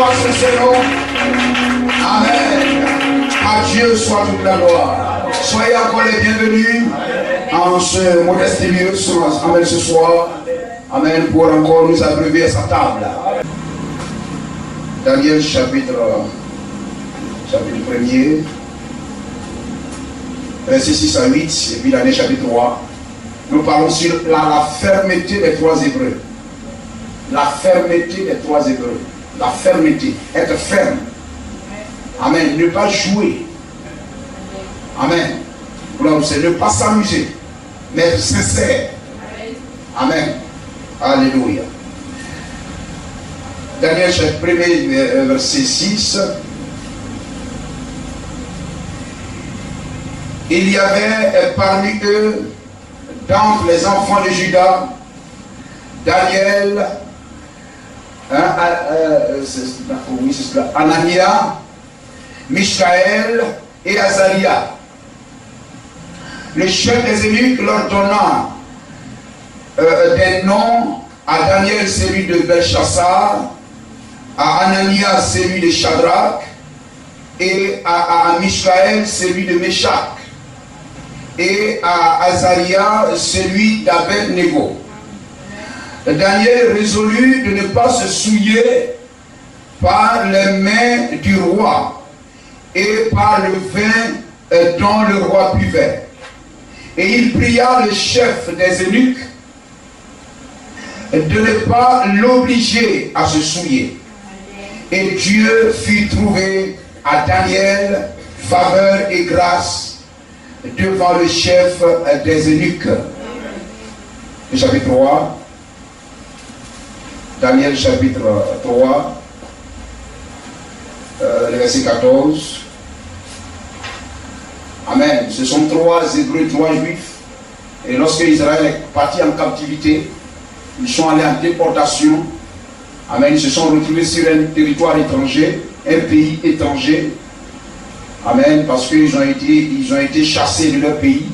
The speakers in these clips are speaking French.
gloire sur ce nom. Amen. À Dieu soit toute la gloire. Soyez encore les bienvenus en ce modeste lieu. Amen ce soir. Amen. Pour encore nous abreuver à sa table. Daniel chapitre 1er. Verset 6 à 8. Et puis Daniel chapitre 3. Nous parlons sur la fermeté des trois Hébreux. La fermeté des trois Hébreux. La fermeté. Être ferme. Amen. Ne pas jouer. Amen. C'est ne pas s'amuser. Mais être sincère. Amen. Alléluia. Daniel chapitre 1er, verset 6. Il y avait parmi eux, d'entre les enfants de Juda, Daniel, Anania, Michaël et Azaria. Le chef des eunuques leur donna des noms: à Daniel celui de Belchassar, à Anania celui de Shadrach, et à Michaël celui de Meshach, et à Azaria celui d'Abed-Nego. Daniel résolut de ne pas se souiller par les mains du roi et par le vin dont le roi buvait. Et il pria le chef des eunuques de ne pas l'obliger à se souiller. Et Dieu fit trouver à Daniel faveur et grâce devant le chef des eunuques. Chapitre 3. Daniel chapitre 3, le verset 14. Amen. Ce sont trois Hébreux, trois Juifs. Et lorsque Israël est parti en captivité, ils sont allés en déportation. Amen. Ils se sont retrouvés sur un territoire étranger, un pays étranger. Amen. Parce qu'ils ont été chassés de leur pays.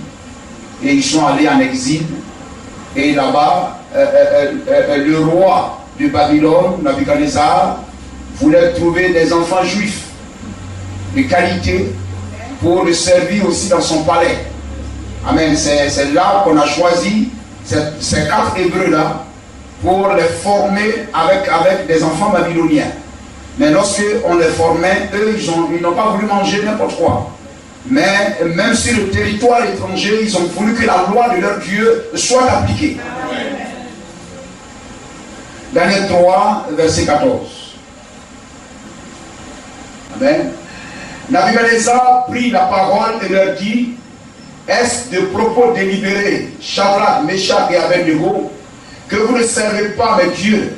Et ils sont allés en exil. Et là-bas, le roi de Babylone, Nabuchodonosor, voulait trouver des enfants juifs de qualité pour le servir aussi dans son palais. Amen. C'est là qu'on a choisi ces quatre Hébreux-là pour les former avec des enfants babyloniens. Mais lorsqu'on les formait, eux, ils n'ont pas voulu manger n'importe quoi. Mais même sur le territoire étranger, ils ont voulu que la loi de leur Dieu soit appliquée. Daniel 3, verset 14. Amen. Nabuchodonosor prit la parole et leur dit: est-ce de propos délibérés, Shadrach, Meshach et Abed-Nego, que vous ne servez pas mes dieux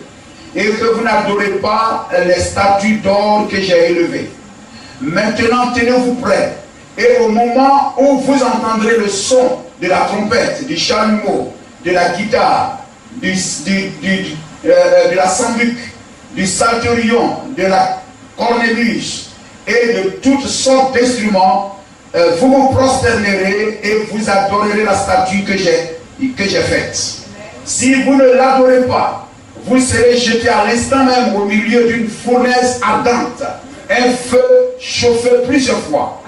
et que vous n'adorez pas les statues d'or que j'ai élevées? Maintenant, tenez-vous prêts, et au moment où vous entendrez le son de la trompette, du chalumeau, de la guitare, de la sambuc, du psalterion, de la cornemuse et de toutes sortes d'instruments, vous vous prosternerez et vous adorerez la statue que j'ai faite. Si vous ne l'adorez pas, vous serez jeté à l'instant même au milieu d'une fournaise ardente, un feu chauffé plusieurs fois.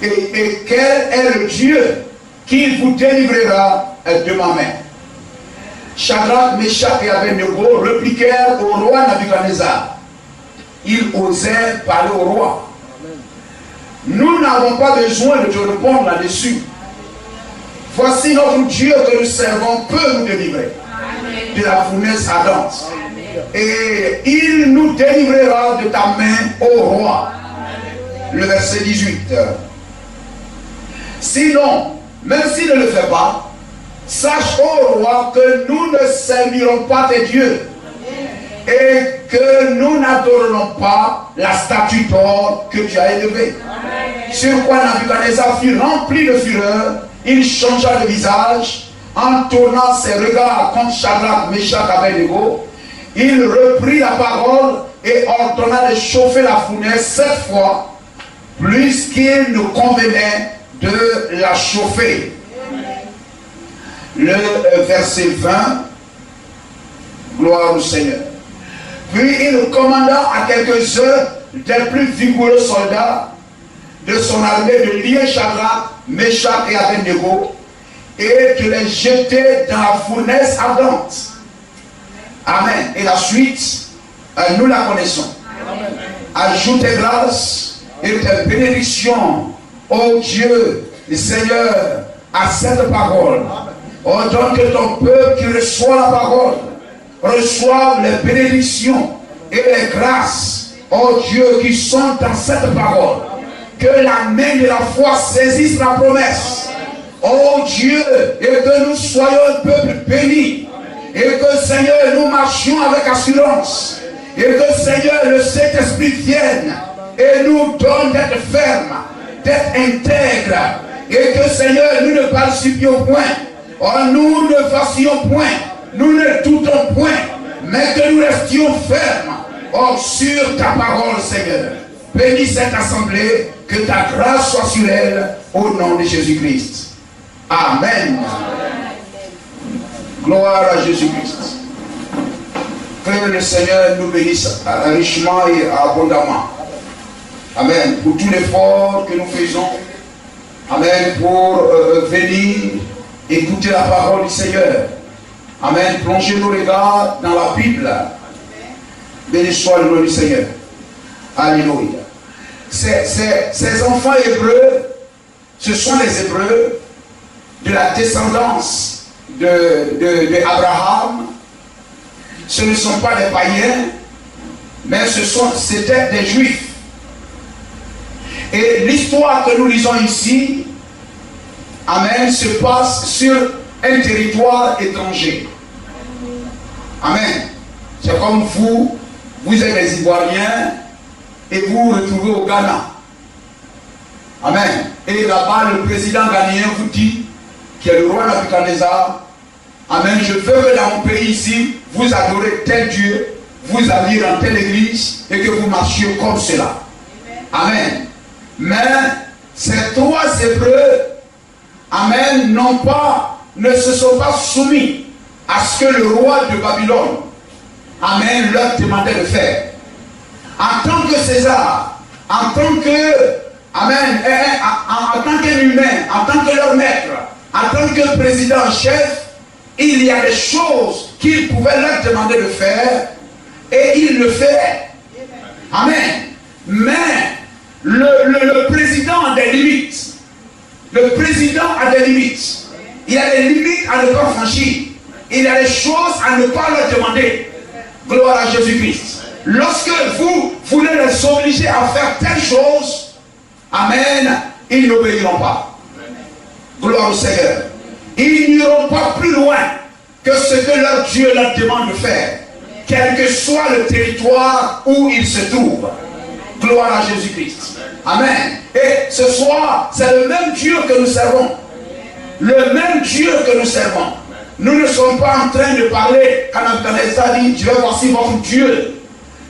Et quel est le Dieu qui vous délivrera de ma main? Shadrach, Meshach et Abed-Nego répliquèrent au roi Nabuchodonosor. Ils osaient parler au roi. Nous n'avons pas besoin de te répondre là-dessus. Voici notre Dieu que nous servons peut nous délivrer de la fournaise ardente. Et il nous délivrera de ta main, ô roi. Le verset 18. Sinon, même s'il ne le fait pas, sache, ô roi, que nous ne servirons pas tes dieux et que nous n'adorerons pas la statue d'or que tu as élevée. Sur quoi Nabuchodonosor fut rempli de fureur, il changea de visage, en tournant ses regards contre Shadrach, Meshach et Abed-Nego. Il reprit la parole et ordonna de chauffer la fournaise 7 fois, plus qu'il ne convenait de la chauffer. Le verset 20. Gloire au Seigneur. Puis il commanda à quelques-uns des plus vigoureux soldats de son armée de lier Shadrach, Meshach et Abednego et de les jeter dans la fournaise ardente. Amen. Et la suite, nous la connaissons. Amen. Ajoute tes grâces et tes bénédictions, ô Dieu, le Seigneur, à cette parole. Ordonne que ton peuple qui reçoit la parole reçoive les bénédictions et les grâces, ô Dieu, qui sont dans cette parole. Que la main de la foi saisisse la promesse. Ô Dieu, et que nous soyons un peuple béni. Et que, Seigneur, nous marchions avec assurance. Et que, Seigneur, le Saint-Esprit vienne et nous donne d'être fermes, d'être intègres. Et que, Seigneur, nous ne participions point. Oh, nous ne fassions point. Nous ne doutons point. Mais que nous restions fermes. Oh, sur ta parole, Seigneur. Bénis cette assemblée. Que ta grâce soit sur elle. Au nom de Jésus-Christ. Amen. Gloire à Jésus-Christ. Que le Seigneur nous bénisse richement et abondamment. Amen. Pour tout l'effort que nous faisons. Amen. Pour venir écouter la parole du Seigneur. Amen. Plongez nos regards dans la Bible. Béni soit le nom du Seigneur. Alléluia. Ces enfants hébreux, ce sont les Hébreux de la descendance d'Abraham. Ce ne sont pas des païens, mais c'était des Juifs. Et l'histoire que nous lisons ici, amen, se passe sur un territoire étranger. Amen. C'est comme vous êtes des Ivoiriens et vous vous retrouvez au Ghana. Amen. Et là-bas, le président ghanéen vous dit, qui est le roi Nabuchodonosor, amen, je veux que dans mon pays ici, vous adorez tel Dieu, vous alliez dans telle église et que vous marchiez comme cela. Amen. Mais ces trois Hébreux, amen, ne se sont pas soumis à ce que le roi de Babylone, amen, leur demandait de faire. En tant que César, en tant que, amen, en tant qu'humain, en tant que leur maître, en tant que président en chef, il y a des choses qu'il pouvait leur demander de faire et il le fait. Amen. Mais le président a des limites. Le président a des limites. Il y a des limites à ne pas franchir. Il y a des choses à ne pas leur demander. Gloire à Jésus-Christ. Lorsque vous voulez les obliger à faire telle chose, amen, ils n'obéiront pas. Gloire au Seigneur. Ils n'iront pas plus loin que ce que leur Dieu leur demande de faire, quel que soit le territoire où ils se trouvent. Gloire à Jésus-Christ. Amen. Et ce soir, c'est le même Dieu que nous servons. Le même Dieu que nous servons. Nous ne sommes pas en train de parler, quand Nabuchodonosor dit, je vais voici votre Dieu.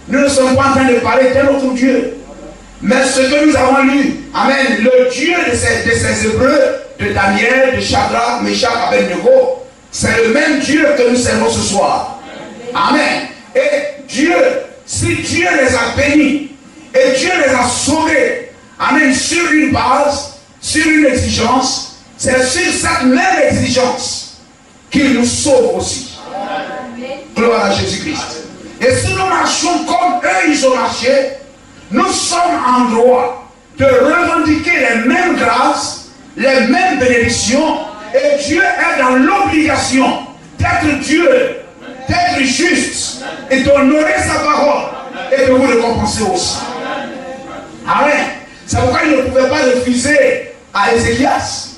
Nous ne sommes pas en train de parler d'un autre Dieu. Mais ce que nous avons lu, amen, le Dieu de ces Hébreux, de Daniel, de Shadrach, Meshach, Abednego, c'est le même Dieu que nous servons ce soir. Amen. Et Dieu, si Dieu les a bénis, et Dieu les a sauvés, amen, sur une base, sur une exigence, c'est sur cette même exigence qu'il nous sauve aussi. Gloire à Jésus-Christ. Et si nous marchons comme eux, ils ont marché, nous sommes en droit de revendiquer les mêmes grâces, les mêmes bénédictions, et Dieu est dans l'obligation d'être Dieu, d'être juste, et d'honorer sa parole, et de vous récompenser aussi. Amen. C'est pourquoi il ne pouvait pas refuser à Ézéchias,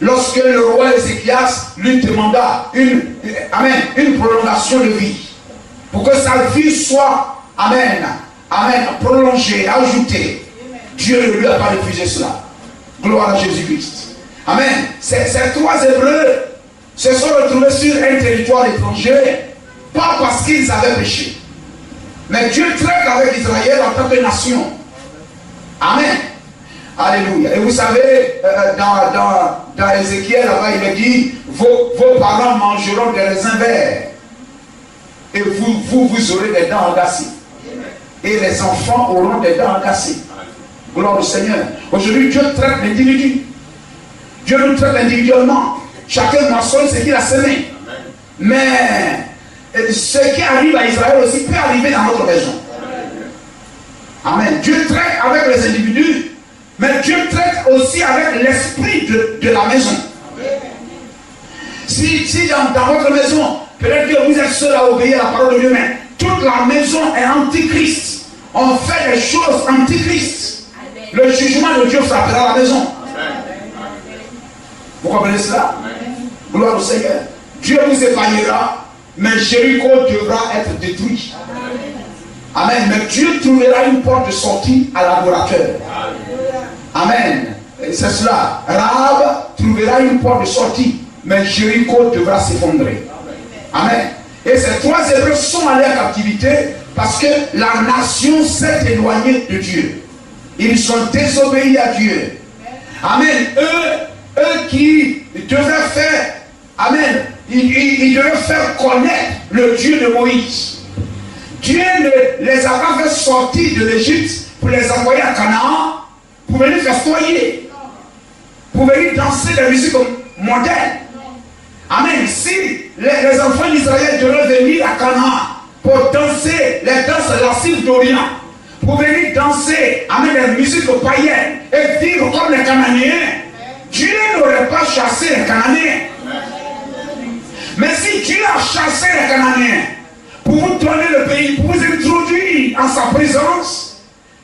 lorsque le roi Ézéchias lui demanda une prolongation de vie, pour que sa vie soit, amen, prolongée, ajoutée. Dieu ne lui a pas refusé cela. Gloire à Jésus-Christ. Amen. Ces trois Hébreux se sont retrouvés sur un territoire étranger, pas parce qu'ils avaient péché, mais Dieu traite avec Israël en tant que nation. Amen. Alléluia. Et vous savez, dans Ézéchiel, là-bas, il est dit, vos parents mangeront des raisins verts. Et vous aurez des dents agacées. Et les enfants auront des dents agacées. Gloire au Seigneur. Aujourd'hui, Dieu traite l'individu. Dieu nous traite individuellement. Chacun moissonne ce qu'il a semé. Mais ce qui arrive à Israël aussi peut arriver dans notre maison. Amen. Dieu traite avec les individus, mais Dieu traite aussi avec l'esprit de la maison. Si dans votre maison, peut-être que vous êtes seul à obéir à la parole de Dieu, mais toute la maison est antichrist. On fait des choses antichrist. Le jugement de Dieu frappera la maison. Vous comprenez cela? Gloire au Seigneur. Dieu vous épargnera, mais Jéricho devra être détruit. Amen. Mais Dieu trouvera une porte de sortie à l'adorateur. Amen. C'est cela. Rahab trouvera une porte de sortie, mais Jéricho devra s'effondrer. Amen. Et ces trois Hébreux sont allés en captivité parce que la nation s'est éloignée de Dieu. Ils sont désobéis à Dieu. Amen. Eux qui devaient faire, amen, ils devaient faire connaître le Dieu de Moïse. Dieu ne les a pas fait sortir de l'Égypte pour les envoyer à Canaan, pour venir festoyer, pour venir danser la musique moderne. Amen. Si les enfants d'Israël devaient venir à Canaan pour danser les danses lascives d'Orient, pour venir danser, amen, les musiques païennes et vivre comme les Cananéens, Dieu n'aurait pas chassé les Cananéens. Mais si Dieu a chassé les Cananéens pour vous donner le pays, pour vous introduire en sa présence,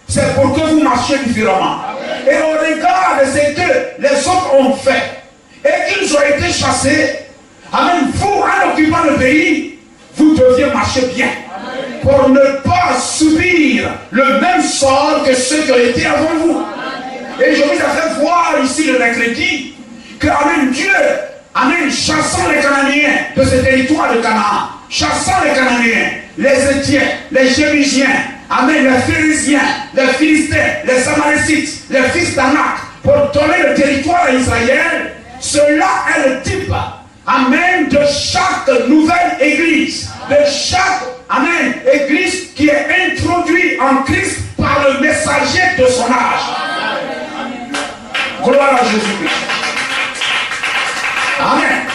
c'est pour que vous marchiez différemment. Et au regard de ce que les autres ont fait et qu'ils ont été chassés, amen, vous, en occupant le pays, vous deviez marcher bien pour ne pas subir le même sort que ceux qui ont été avant vous. Et je vous ai fait voir ici le mercredi que, amen, Dieu, amen, chassant les Cananéens de ce territoire de Canaan, chassant les Cananéens, les Étiens, les Jébusiens, amen, les Phérésiens, les Philistins, les Amalécites, les fils d'Anak, pour donner le territoire à Israël, cela est le type, amen, de chaque nouvelle église, de chaque, amen, église qui est introduite en Christ par le messager de son âge. Gloire à Jésus-Christ. Amen.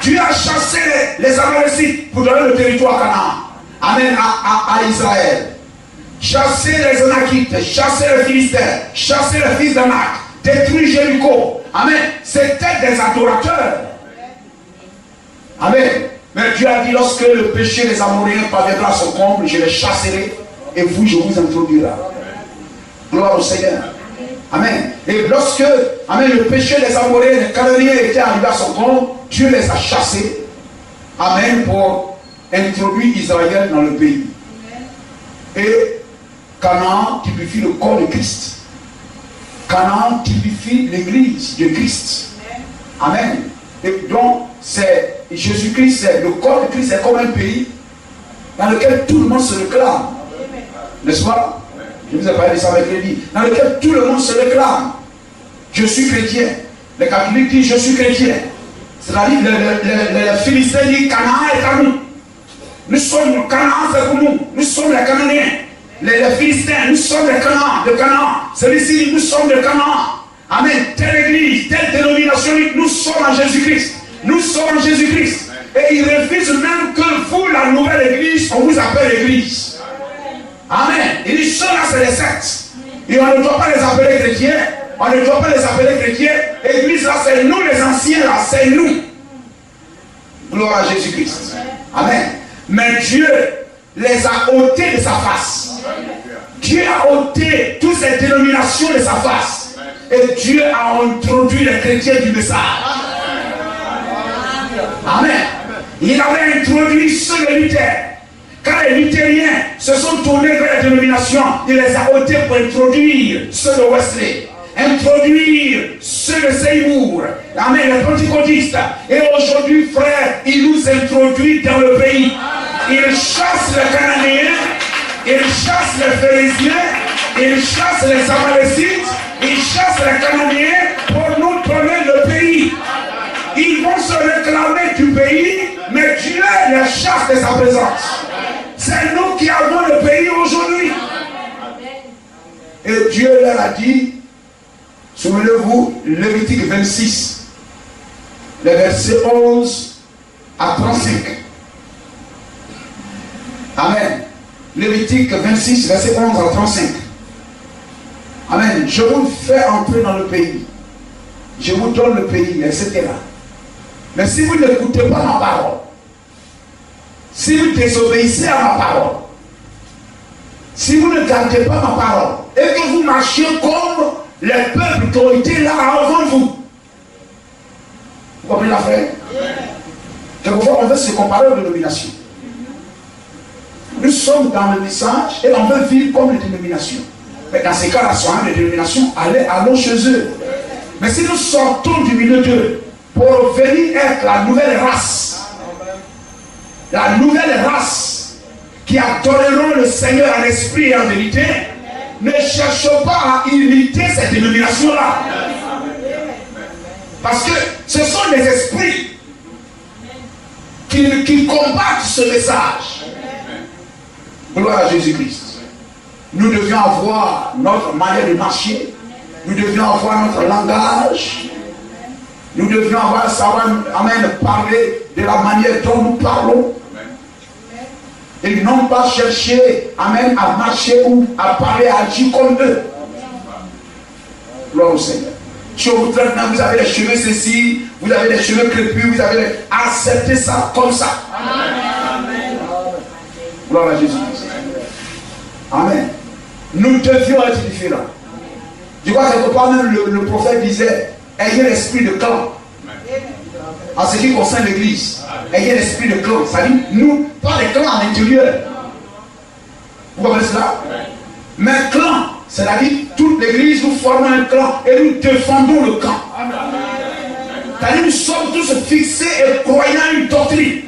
Dieu a chassé les Amalécites pour donner le territoire Canaan. Amen. À Israël. Chassé les Anakites, chassé les Philistins, chassé les fils d'Anak, détruit Jéricho. Amen. C'était des adorateurs. Amen. Mais Dieu a dit, lorsque le péché des Amoréens parviendra à son comble, je les chasserai et vous, je vous introduirai. Gloire au Seigneur. Amen. Et lorsque, amen, le péché des Amoréens, des Cananéens était arrivé à son comble, Dieu les a chassés. Amen. Pour introduire Israël dans le pays. Et Canaan typifie le corps de Christ. Canaan typifie l'église de Christ. Amen. Et donc, c'est Jésus-Christ, le corps de Christ est comme un pays dans lequel tout le monde se réclame. N'est-ce pas? Je vous ai parlé de ça avec Lévi. Dans lequel tout le monde se réclame. Je suis chrétien. Les catholiques disent je suis chrétien. C'est-à-dire les Philistins disent Canaan est à nous. Nous sommes Canaan, c'est pour nous. Nous sommes les Cananéens. Les Philistins, nous sommes les Canaan, de Canaan. Celui-ci, nous sommes de Canaan. Amen. Telle église, telle dénomination, nous sommes en Jésus-Christ. Nous sommes en Jésus-Christ. Et ils refusent même que vous, la nouvelle église, on vous appelle église. Amen. Il dit, ceux-là, c'est les sectes. Et on ne doit pas les appeler chrétiens. On ne doit pas les appeler chrétiens. Église, là, c'est nous, les anciens, là, c'est nous. Gloire à Jésus-Christ. Amen. Mais Dieu les a ôtés de sa face. Dieu a ôté toutes ces dénominations de sa face. Et Dieu a introduit les chrétiens du message. Amen. Il avait introduit ceux de Luther. Quand les luthériens se sont tournés vers la dénomination, il les a ôtés pour introduire ceux de Wesley, introduire ceux de Seymour, amen, les pentecôtistes. Et aujourd'hui, frère, il nous introduit dans le pays. Il chasse les Cananéens, il chasse les Phérésiens, il chasse les Amalécites, il chasse les Cananéens pour nous donner le pays. Ils vont se réclamer du pays, mais Dieu les chasse de sa présence. C'est nous qui avons le pays aujourd'hui. Et Dieu leur a dit, souvenez-vous, Lévitique 26, les versets 11 à 35. Amen. Lévitique 26, verset 11 à 35. Amen. Je vous fais entrer dans le pays. Je vous donne le pays, etc. Mais si vous n'écoutez pas ma parole, si vous désobéissez à ma parole, si vous ne gardez pas ma parole, et que vous marchiez comme les peuples qui ont été là avant vous, vous comprenez l'affaire? Quelquefois, on veut se comparer aux dénominations. Nous sommes dans le message et on veut vivre comme les dénominations. Mais dans ces cas-là, soyons les dénominations, allons chez eux. Mais si nous sortons du milieu d'eux pour venir être la nouvelle race qui adoreront le Seigneur en esprit et en vérité, ne cherchons pas à imiter cette dénomination-là. Parce que ce sont des esprits qui combattent ce message. Gloire à Jésus-Christ. Nous devions avoir notre manière de marcher. Nous devions avoir notre langage. Nous devions savoir, amen, parler de la manière dont nous parlons. Et non pas chercher, amen, à marcher ou à parler, à agir comme eux. Gloire au Seigneur. Si on vous traite, vous avez les cheveux ceci, vous avez les cheveux crépus, vous avez accepté ça comme ça. Amen. Gloire à Jésus-Christ. Amen. Nous devions être différents. Je crois que quelque part même le prophète disait, ayez l'esprit de clan. En ce qui concerne l'église, ayez l'esprit de clan. Ça dit, nous, pas les clans à l'intérieur. Vous comprenez cela? Mais clan, c'est-à-dire, toute l'église, nous formons un clan et nous défendons le camp. C'est-à-dire, nous sommes tous fixés et croyant une doctrine.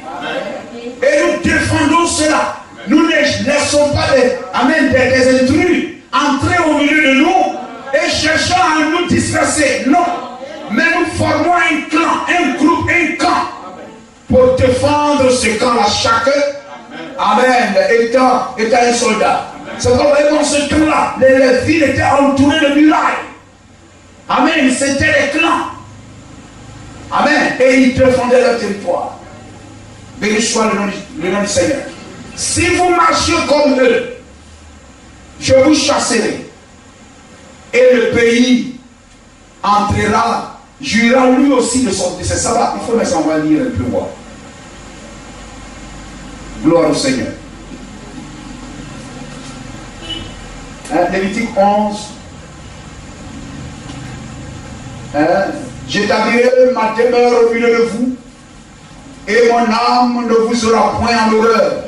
Et nous défendons cela. Nous ne laissons pas des intrus entrer au milieu de nous et cherchant à nous disperser. Non. Mais nous formons un clan, un groupe, un camp pour défendre ce camp-là. Chacun, amen, étant un soldat. C'est comme dans ce camp-là, les villes étaient entourées de murailles. Amen, c'était les clans. Amen, et ils défendaient leur territoire. Béni soit le nom du Seigneur. Si vous marchez comme eux, je vous chasserai. Et le pays entrera, jouira lui aussi de ses sabbats. Il faut laisser, on va lire un peu voir. Gloire au Seigneur. Lévitique 11. J'établirai ma demeure au milieu de vous, et mon âme ne vous aura point en horreur.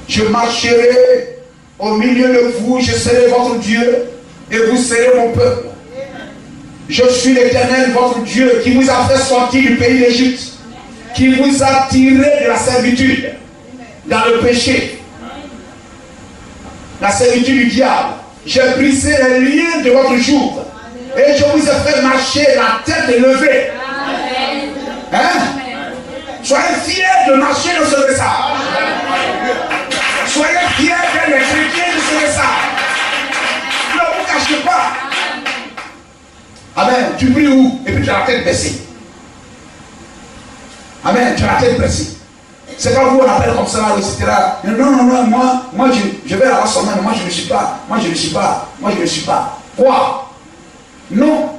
Je marcherai au milieu de vous, je serai votre Dieu, et vous serez mon peuple. Je suis l'Éternel, votre Dieu, qui vous a fait sortir du pays d'Égypte, qui vous a tiré de la servitude, dans le péché, la servitude du diable. J'ai brisé les liens de votre jour, et je vous ai fait marcher la tête élevée. Hein? Soyez fiers de marcher dans ce message. Soyez fiers d'être les chrétiens de ce message. Ne vous cachez pas. Amen. Tu pries où? Et puis tu as la tête baissée. Amen. Tu as la tête baissée. C'est pas vous on appelle comme ça, etc. Non, moi je vais à la semaine, moi je ne suis pas. Quoi? Non.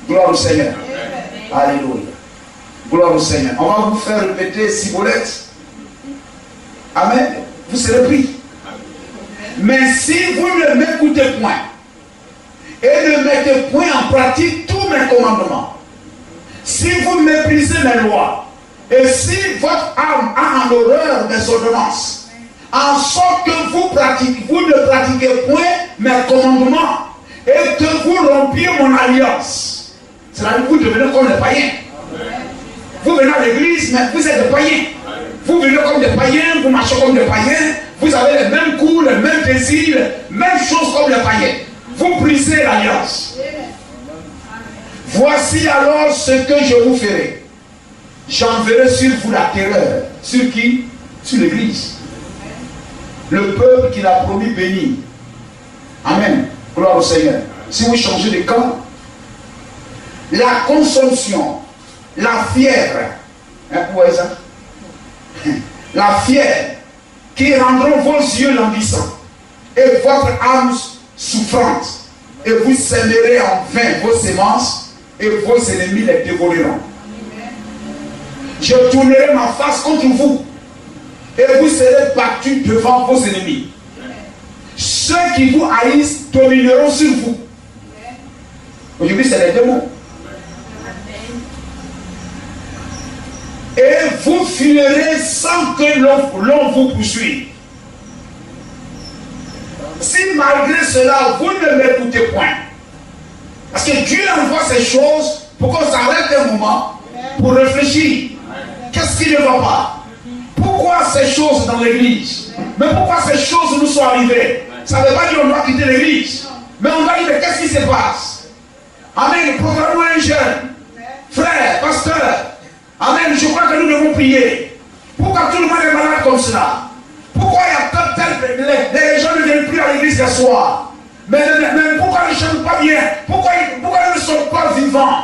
Gloire au Seigneur. Alléluia. Gloire au Seigneur. On va vous faire répéter Cibolette. Amen. Vous serez pris. Mais si vous ne m'écoutez point et ne mettez point en pratique tous mes commandements, si vous méprisez mes lois, et si votre âme a en horreur mes ordonnances, en sorte que vous ne pratiquez point mes commandements et que vous rompiez mon alliance, c'est-à-dire que vous devenez comme les païens. Vous venez à l'église, mais vous êtes des païens. Vous venez comme des païens, vous marchez comme des païens, vous avez les mêmes goûts, les mêmes désirs, les mêmes choses comme les païens. Vous brisez l'alliance. Voici alors ce que je vous ferai. J'enverrai sur vous la terreur. Sur qui? Sur l'église. Le peuple qu'il a promis béni. Amen. Gloire au Seigneur. Si vous changez de camp, la consomption, la fièvre, hein, vous voyez ça? La fièvre qui rendront vos yeux languissants et votre âme souffrante, et vous sèmerez en vain vos semences et vos ennemis les dévoreront. Je tournerai ma face contre vous et vous serez battus devant vos ennemis. Ceux qui vous haïssent domineront sur vous. Aujourd'hui, c'est les démons. Et vous fuirez sans que l'on vous poursuive. Si malgré cela, vous ne m'écoutez point, parce que Dieu envoie ces choses pour qu'on s'arrête un moment pour réfléchir. Qu'est-ce qui ne va pas? Pourquoi ces choses dans l'église? Mais pourquoi ces choses nous sont arrivées? Ça ne veut pas dire qu'on doit quitter l'église. Mais on va dire, mais qu'est-ce qui se passe? Amen. Programmons un jeune. Frère, pasteur. Amen. Je crois que nous devons prier. Pourquoi tout le monde est malade comme cela? Pourquoi il y a les gens ne viennent plus à l'église le soir? Mais pourquoi ils ne chantent pas bien? Pourquoi ils ne sont pas vivants?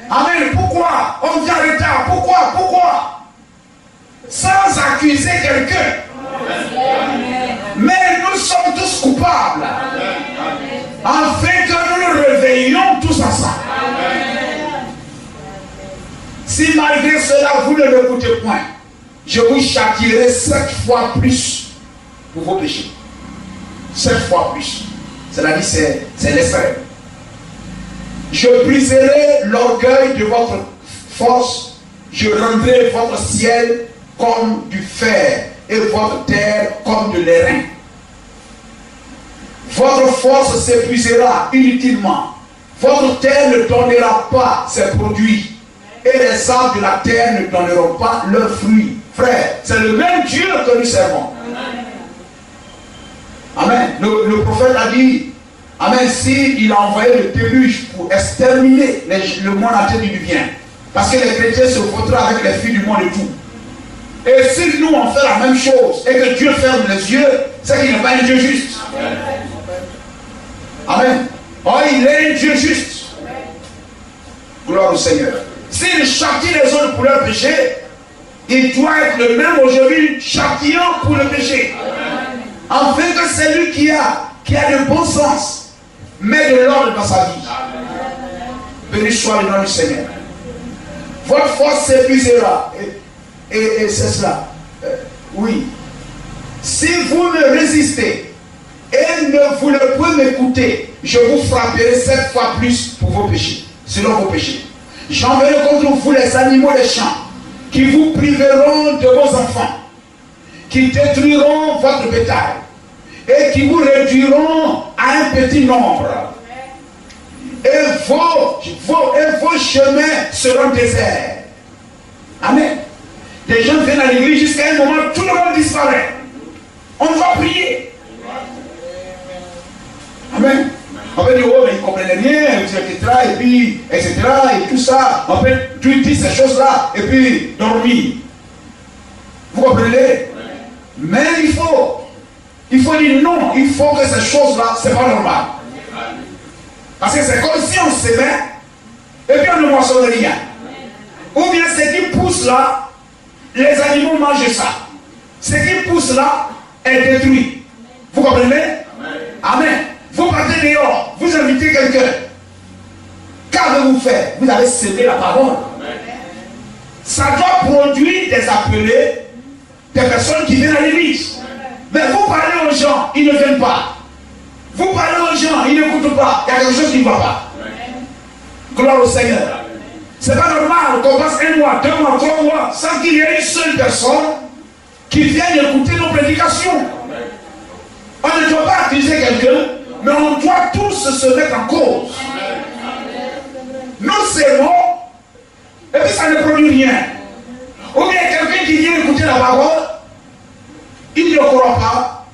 Amen. Pourquoi on vient en retard? Pourquoi? Sans accuser quelqu'un. Mais nous sommes tous coupables. Afin que nous nous réveillions tous ensemble. Si malgré cela vous ne m'écoutez point, je vous châtierai 7 fois plus pour vos péchés. 7 fois plus. C'est-à-dire c'est l'extrême. Je briserai l'orgueil de votre force. Je rendrai votre ciel comme du fer et votre terre comme de l'airain. Votre force s'épuisera inutilement. Votre terre ne donnera pas ses produits. Et les arbres de la terre ne donneront pas leurs fruits. Frère, c'est le même Dieu que nous servons. Amen. Le prophète a dit, amen, il a envoyé le déluge pour exterminer le monde entier du bien. Parce que les chrétiens se foutraient avec les filles du monde et tout. Et si nous on fait la même chose et que Dieu ferme les yeux, c'est qu'il n'est pas un Dieu juste. Amen. Oh, il est un Dieu juste. Gloire au Seigneur. S'il châtie les autres pour leur péché, il doit être le même aujourd'hui, châtiant pour le péché. Afin que celui qui a de bon sens met de l'ordre dans sa vie. Béni soit le nom du Seigneur. Votre force s'épuisera. Et c'est cela. Oui. Si vous me résistez et vous ne pouvez m'écouter, je vous frapperai 7 fois plus pour vos péchés, selon vos péchés. J'enverrai contre vous les animaux des champs, qui vous priveront de vos enfants, qui détruiront votre bétail, et qui vous réduiront à un petit nombre. Et vos chemins seront déserts. Amen. Des gens viennent à l'église jusqu'à un moment, tout le monde disparaît. On va prier. Amen. On peut dire, oh, mais ils ne comprennent rien, etc. Et tout ça. On peut dire ces choses-là, et puis dormir. Vous comprenez? Mais il faut dire non, il faut que ces choses-là, c'est pas normal. Parce que c'est comme si on s'aimait, et puis on ne moissonne rien. Ou bien ce qui pousse là, les animaux mangent ça. Ce qui pousse là est détruit. Vous comprenez? Amen. Vous partez dehors, vous invitez quelqu'un. Qu'avez-vous fait? Vous avez semé la parole. Ça doit produire des appelés, des personnes qui viennent à l'église. Mais vous parlez aux gens, ils ne viennent pas. Vous parlez aux gens, ils n'écoutent pas. Il y a quelque chose qui ne va pas. Gloire au Seigneur. C'est pas normal qu'on passe 1 mois, 2 mois, 3 mois sans qu'il y ait une seule personne qui vienne écouter nos prédications. On ne doit pas accuser quelqu'un, mais on doit tous se mettre en cause. Nous servons, et puis ça ne produit rien. Ou bien quelqu'un qui vient écouter la parole, il ne croit pas,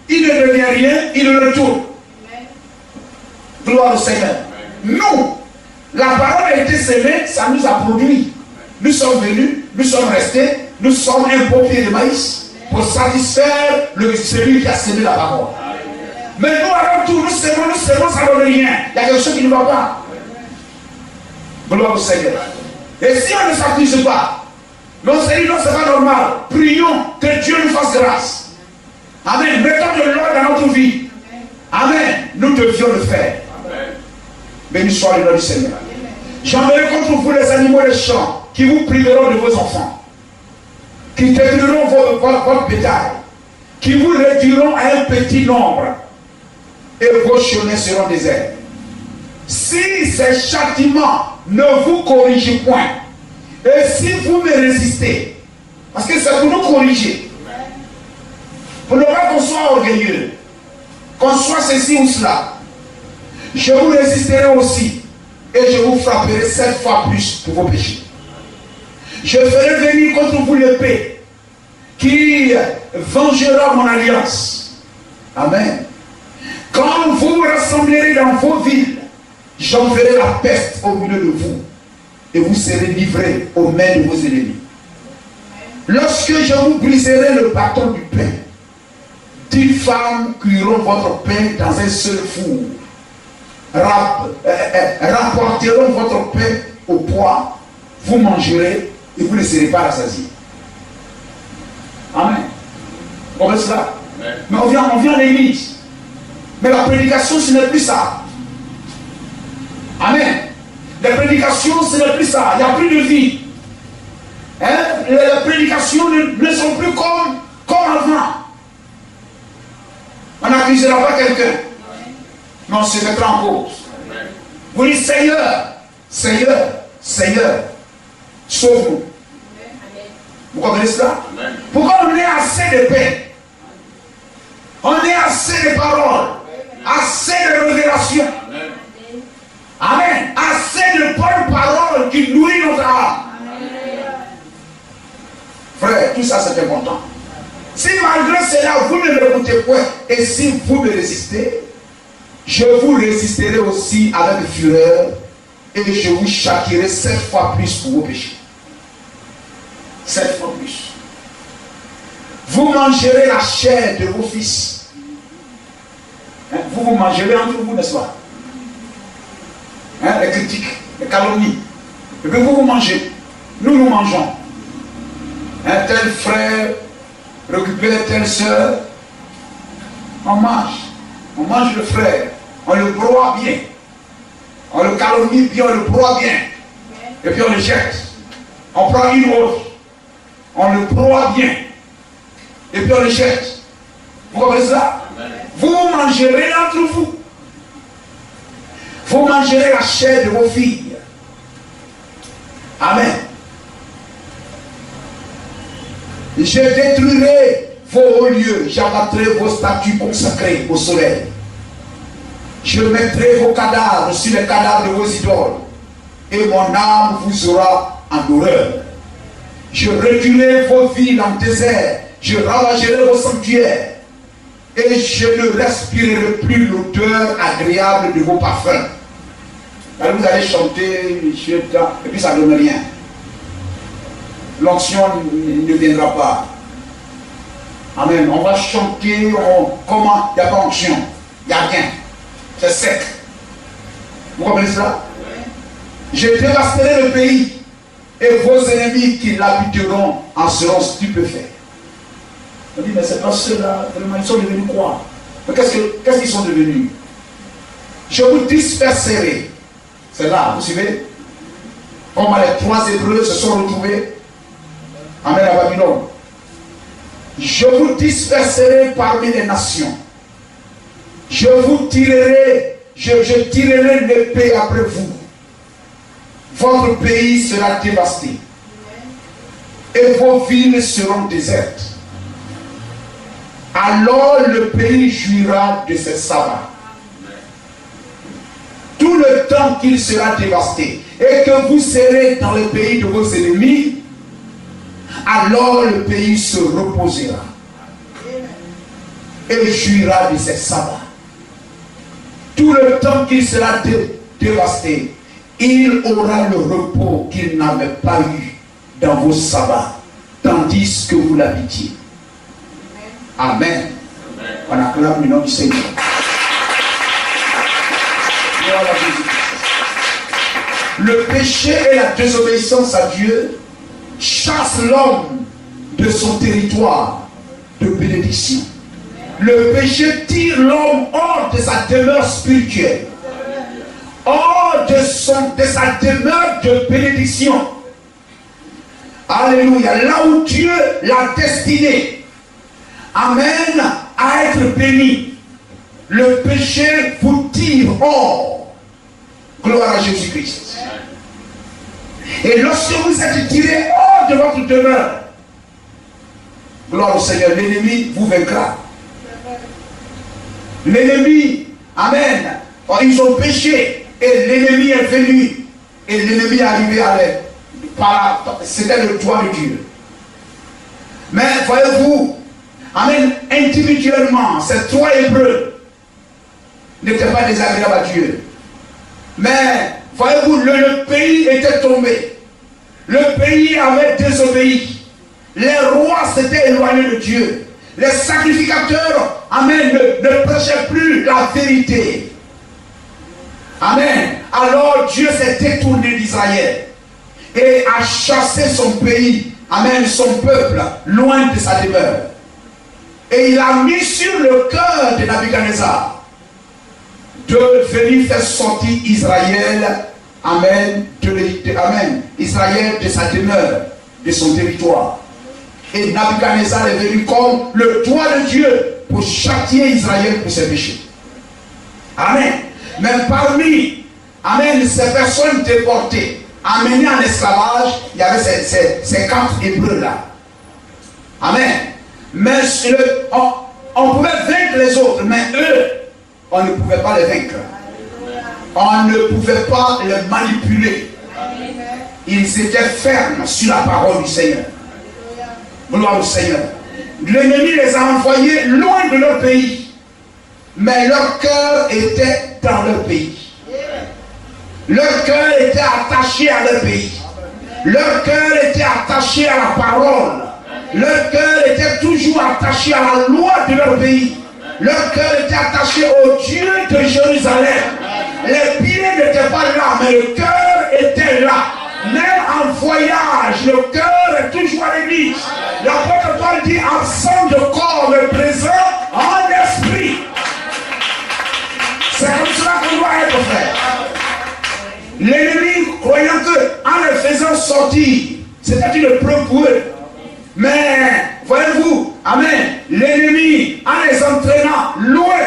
il ne devient rien, il le retourne. Gloire au Seigneur. Nous, la parole a été semée, ça nous a produit. Nous sommes venus, nous sommes restés, nous sommes un beau pied de maïs pour satisfaire celui qui a semé la parole. Mais nous, alors tout, nous semons, ça ne donne rien. Il y a quelque chose qui ne va pas. Gloire au Seigneur. Et si on ne s'accuse pas, non, c'est non, c'est pas normal. Prions que Dieu nous fasse grâce. Amen. Mettons de l'ordre dans notre vie. Amen. Nous devions le faire. Béni soit le nom du Seigneur. J'enverrai contre vous les animaux des champs qui vous priveront de vos enfants, qui détruiront votre bétail, qui vous réduiront à un petit nombre, et vos chemins seront déserts. Si ces châtiments ne vous corrigent point, et si vous me résistez, parce que c'est pour nous corriger, pour ne pas qu'on soit orgueilleux, qu'on soit ceci ou cela, je vous résisterai aussi, et je vous frapperai 7 fois plus pour vos péchés. Je ferai venir contre vous l'épée, qui vengera mon alliance. Amen. Quand vous rassemblerez dans vos villes, j'enverrai la peste au milieu de vous, et vous serez livrés aux mains de vos ennemis. Lorsque je vous briserai le bâton du pain, 10 femmes cuiront votre pain dans un seul four, rapporteront votre pain au poids, vous mangerez et vous ne serez pas rassasiés. Amen. On reste là. Amen. Mais on vient à l'église. Mais la prédication, ce n'est plus ça. Amen. La prédication, ce n'est plus ça. Il n'y a plus de vie. Hein? Les prédications ne sont plus comme avant. On n'accusera pas quelqu'un. Mais on se mettra en cause. Amen. Vous dites, Seigneur, Seigneur, Seigneur, sauve-nous. Vous comprenez cela? Amen. Pourquoi on est assez de paix? On est assez de paroles, assez de révélations. Amen. Amen. Assez de bonnes paroles qui nourrissent notre âme. Frère, tout ça c'est important. Si malgré cela vous ne m'écoutez point, et si vous me résistez, je vous résisterai aussi avec fureur, et je vous châtierai 7 fois plus pour vos péchés. 7 fois plus. Vous mangerez la chair de vos fils. Hein? Vous mangerez entre vous, n'est-ce pas? Hein? Les critiques, les calomnies. Et puis vous mangez. Nous mangeons. Un tel frère récupère telle soeur. On mange le frère. On le broie bien. On le calomnie bien, on le broie bien. Et puis on le jette. On prend une autre. On le broie bien. Et puis on le jette. Vous comprenez ça? Amen. Vous mangerez entre vous. Vous mangerez la chair de vos filles. Amen. Je détruirai vos hauts lieux. J'abattrai vos statues consacrées au soleil. Je mettrai vos cadavres sur les cadavres de vos idoles. Et mon âme vous aura en horreur. Je réduirai vos villes en désert. Je ravagerai vos sanctuaires. Et je ne respirerai plus l'odeur agréable de vos parfums. Alors vous allez chanter, et puis ça ne donne rien. L'onction ne viendra pas. Amen. On va chanter, comment? Il n'y a pas onction. Il n'y a rien. C'est sec. Vous comprenez cela? Je dévasterai le pays. Et vos ennemis qui l'habiteront en seront stupéfaits. On dit, mais c'est pas ceux-là, vraiment, ils sont devenus quoi? Mais qu'est-ce qu'ils sont devenus? Je vous disperserai. C'est là, vous suivez? Comment les 3 Hébreux se sont retrouvés. Amen à Babylone. Je vous disperserai parmi les nations. Je vous tirerai, je tirerai l'épée après vous. Votre pays sera dévasté. Et vos villes seront désertes. Alors le pays jouira de ses sabbats. Tout le temps qu'il sera dévasté. Et que vous serez dans le pays de vos ennemis. Alors le pays se reposera. Et jouira de ses sabbats. Tout le temps qu'il sera dévasté. Il aura le repos qu'il n'avait pas eu dans vos sabbats, tandis que vous l'habitiez. Amen. On acclame le nom du Seigneur. Le péché et la désobéissance à Dieu chassent l'homme de son territoire de bénédiction. Le péché tire l'homme hors de sa demeure spirituelle, hors de sa demeure de bénédiction. Alléluia. Là où Dieu l'a destiné, amen, à être béni, le péché vous tire hors. Gloire à Jésus-Christ. Et lorsque vous êtes tiré hors de votre demeure, gloire au Seigneur, l'ennemi vous vaincra. L'ennemi, amen, ils ont péché et l'ennemi est venu et l'ennemi est arrivé à l'aide. C'était le droit de Dieu. Mais voyez-vous, amen, individuellement, ces trois Hébreux n'étaient pas désagréables à Dieu. Mais voyez-vous, le pays était tombé. Le pays avait désobéi. Les rois s'étaient éloignés de Dieu. Les sacrificateurs, amen, ne prêchaient plus la vérité. Amen. Alors Dieu s'est détourné d'Israël et a chassé son pays, amen, son peuple, loin de sa demeure. Et il a mis sur le cœur de Nabuchodonosor de venir faire sortir Israël, amen, amen, Israël de sa demeure, de son territoire. Et Nabuchodonosor est venu comme le doigt de Dieu pour châtier Israël pour ses péchés. Amen. Même parmi, amen, ces personnes déportées, amenées en esclavage, il y avait ces quatre Hébreux là. Amen. Mais on pouvait vaincre les autres, mais eux, on ne pouvait pas les vaincre. On ne pouvait pas les manipuler. Ils étaient fermes sur la parole du Seigneur. Gloire au Seigneur. L'ennemi les a envoyés loin de leur pays. Mais leur cœur était dans leur pays. Leur cœur était attaché à leur pays. Leur cœur était attaché à la parole. Leur cœur était toujours attaché à la loi de leur pays. Leur cœur était attaché au Dieu de Jérusalem. Les pieds n'étaient pas là, mais le cœur était là. Même en voyage, le cœur est toujours à l'église. L'apôtre Paul dit absent de corps, mais présent en esprit. C'est comme cela qu'on doit être, frère. L'ennemi, croyant qu'en les faisant sortir, c'était une preuve pour eux. Mais, voyez-vous, amen, l'ennemi, en les entraînant loin,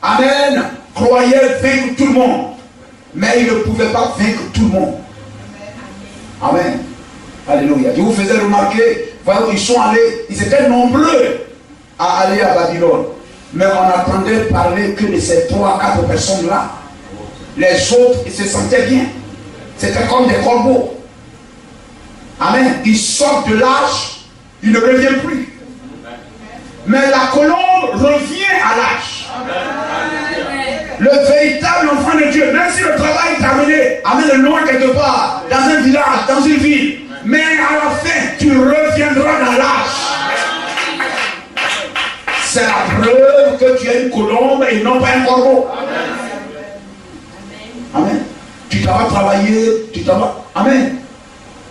amen, croyait vaincre tout le monde. Mais il ne pouvait pas vaincre tout le monde. Amen. Alléluia. Je vous faisais remarquer, voyez, ils sont allés, ils étaient nombreux à aller à Babylone. Mais on attendait parler que de ces 3-4 personnes-là. Les autres, ils se sentaient bien. C'était comme des corbeaux. Amen. Ils sortent de l'âge, ils ne reviennent plus. Mais la colombe revient à l'âge. Le véritable enfant de Dieu, même si le travail est amené, amène loin quelque part, dans un village, dans une ville, mais à la fin, tu reviendras dans l'âge. C'est la preuve que tu es une colombe et non pas un corbeau. Amen. Tu t'en vas travailler, tu t'en vas. Amen.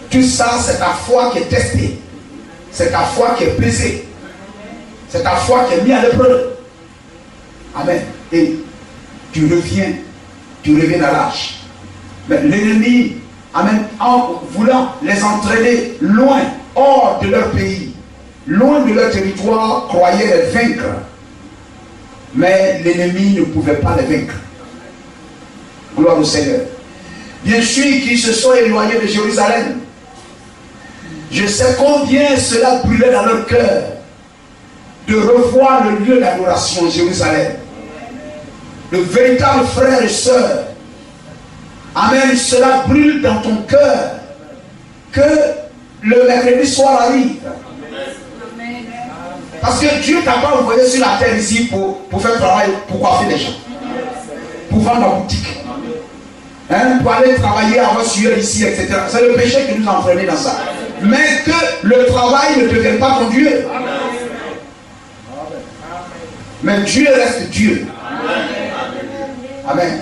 Tout ça, c'est ta foi qui est testée. C'est ta foi qui est pesée. C'est ta foi qui est mise à l'épreuve. Amen. Et tu reviens à l'âge. Mais l'ennemi, amen, en voulant les entraîner loin, hors de leur pays, loin de leur territoire, croyait les vaincre. Mais l'ennemi ne pouvait pas les vaincre. Gloire au Seigneur. Bien sûr qu'ils se sont éloignés de Jérusalem. Je sais combien cela brûlait dans leur cœur de revoir le lieu d'adoration, Jérusalem. Le véritable frère et sœur. Amen. Cela brûle dans ton cœur. Que le mercredi soir arrive. Parce que Dieu t'a pas envoyé sur la terre ici pour faire travail, pour coiffer les gens. Pour vendre la boutique. Hein, pour aller travailler, avoir sueur ici, etc. C'est le péché qui nous a entraînés dans ça. Mais que le travail ne devienne pas ton Dieu. Mais Dieu reste Dieu. Amen.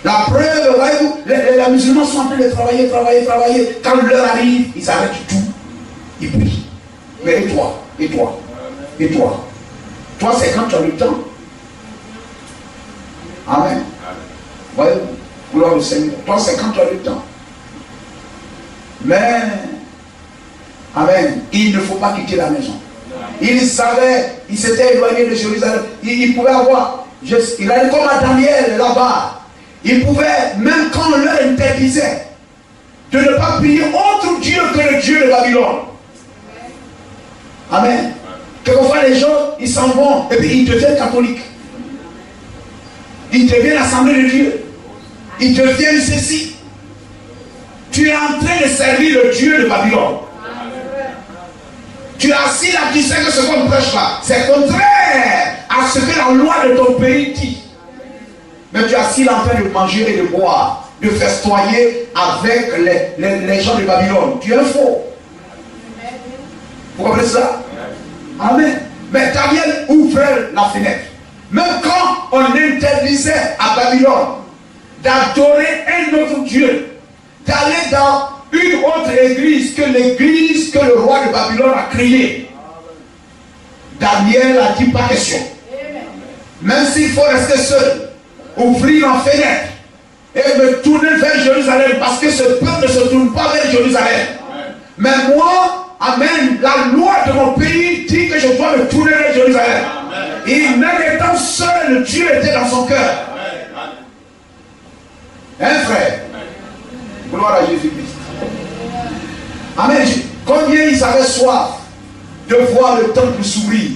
La preuve, voyez-vous, les musulmans sont en train de travailler. Quand l'heure arrive, ils arrêtent tout. Ils prient. Mais et toi? Toi, c'est quand tu as le temps. Amen. Voyez-vous, gloire au Seigneur. Toi, c'est quand tu as le temps. Mais, amen, il ne faut pas quitter la maison. Il savait, il s'était éloigné de Jérusalem. Il pouvait avoir, il allait comme à Daniel là-bas. Il pouvait, même quand on leur interdisait, de ne pas prier autre Dieu que le Dieu de Babylone. Amen. Quelquefois les gens, ils s'en vont et puis ils deviennent catholiques. Ils deviennent l'Assemblée de Dieu. Ils deviennent ceci. Tu es en train de servir le Dieu de Babylone. Tu es assis là, tu sais que ce qu'on prêche là, c'est contraire à ce que la loi de ton pays dit. Mais tu es assis là en train de manger et de boire, de festoyer avec les gens de Babylone. Tu es un faux. Vous comprenez ça? Amen. Mais Daniel ouvrait la fenêtre. Même quand on interdisait à Babylone d'adorer un autre Dieu, d'aller dans une autre église que l'église que le roi de Babylone a créée, Daniel a dit pas question. Même s'il faut rester seul, ouvrir la fenêtre et me tourner vers Jérusalem, parce que ce peuple ne se tourne pas vers Jérusalem. Mais moi, amen, la loi de mon pays dit que je dois me tourner vers Jérusalem. Et même étant seul, Dieu était dans son cœur. Hein, frère? Gloire à Jésus-Christ. Amen. Combien ils avaient soif de voir le temple s'ouvrir,